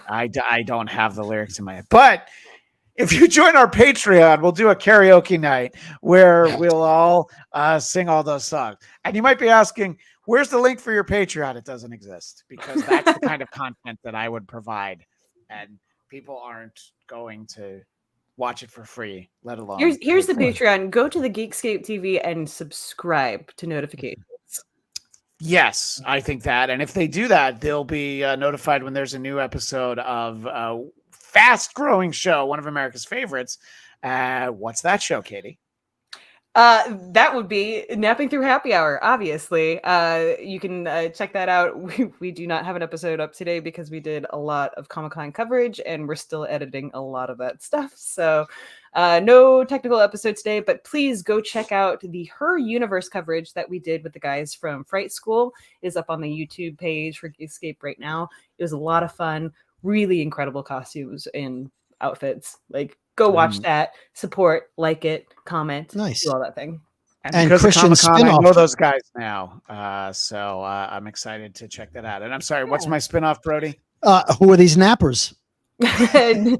I don't have the lyrics in my head, but if you join our Patreon, we'll do a karaoke night where we'll all sing all those songs. And you might be asking, where's the link for your Patreon? It doesn't exist because that's the kind of content that I would provide, and people aren't going to watch it for free, let alone. Here's the Patreon. Go to the Geekscape TV and subscribe to notifications. Yes, I think that. And if they do that, they'll be notified when there's a new episode of a fast-growing show, one of America's favorites. What's that show, Katie? That would be Napping Through Happy Hour, obviously. You can check that out. We do not have an episode up today because we did a lot of Comic-Con coverage and we're still editing a lot of that stuff. So no technical episode today, but please go check out the Her Universe coverage that we did with the guys from Fright School. It is up on the YouTube page for Geekscape right now. It was a lot of fun, really incredible costumes and outfits. Like, go watch that, support, like it, comment, do all that thing. And Christian spin-off. I know those guys now, so I'm excited to check that out. And I'm sorry, what's my spin-off, Brody? Who are these nappers? That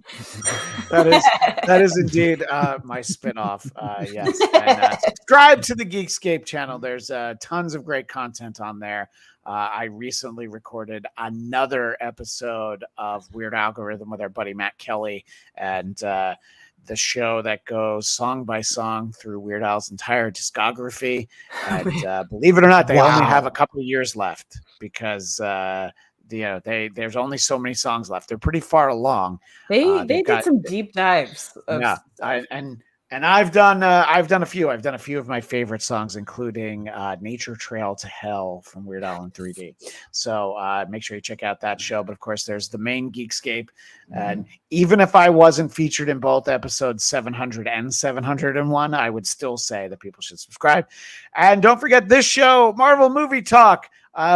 is indeed my spin-off. Yes. And subscribe to the Geekscape channel. There's tons of great content on there. I recently recorded another episode of Weird Algorithm with our buddy Matt Kelly, and the show that goes song by song through Weird Al's entire discography. And believe it or not, they only have a couple of years left because there's only so many songs left. They're pretty far along. They did some deep dives. And I've done a few. I've done a few of my favorite songs, including Nature Trail to Hell from Weird Al in 3D. So make sure you check out that show. But of course, there's the main Geekscape. And even if I wasn't featured in both episodes 700 and 701, I would still say that people should subscribe. And don't forget this show, Marvel Movie Talk.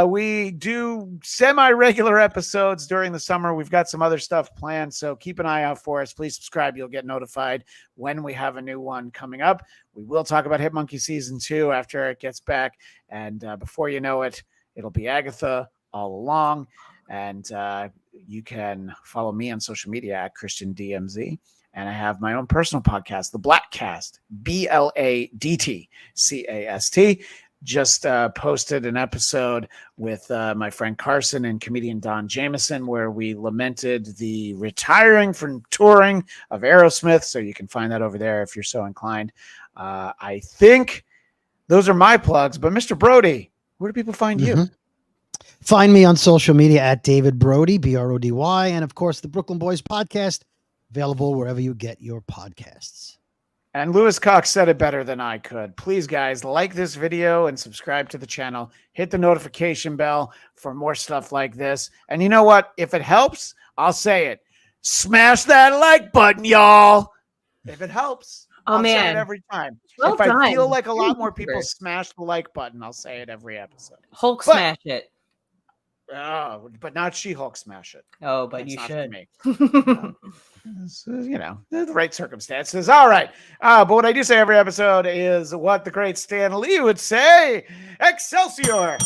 We do semi-regular episodes during the summer. We've got some other stuff planned, so keep an eye out for us. Please subscribe. You'll get notified when we have a new one coming up. We will talk about Hit Monkey Season 2 after Eric gets back, and before you know it, it'll be Agatha all along. And you can follow me on social media at Christian DMZ. And I have my own personal podcast, The Blattcast, BLADTCAST. Just posted an episode with my friend Carson and comedian Don Jameson where we lamented the retiring from touring of Aerosmith. So you can find that over there if you're so inclined. I think those are my plugs. But Mr. Brody, where do people find you? Find me on social media at David Brody, Brody. And, of course, the Brooklyn Boys podcast, available wherever you get your podcasts. And Lewis Cox said it better than I could. Please, guys, like this video and subscribe to the channel. Hit the notification bell for more stuff like this. And you know what? If it helps, I'll say it. Smash that like button, y'all. If it helps, I'll say it every time. Well if I done. feel like a lot more Super. people smash the like button, I'll say it every episode. Hulk smash it. Oh, but not She-Hulk smash it. Oh, but That's you not should. for me. You know, the right circumstances. All right. But what I do say every episode is what the great Stan Lee would say. Excelsior!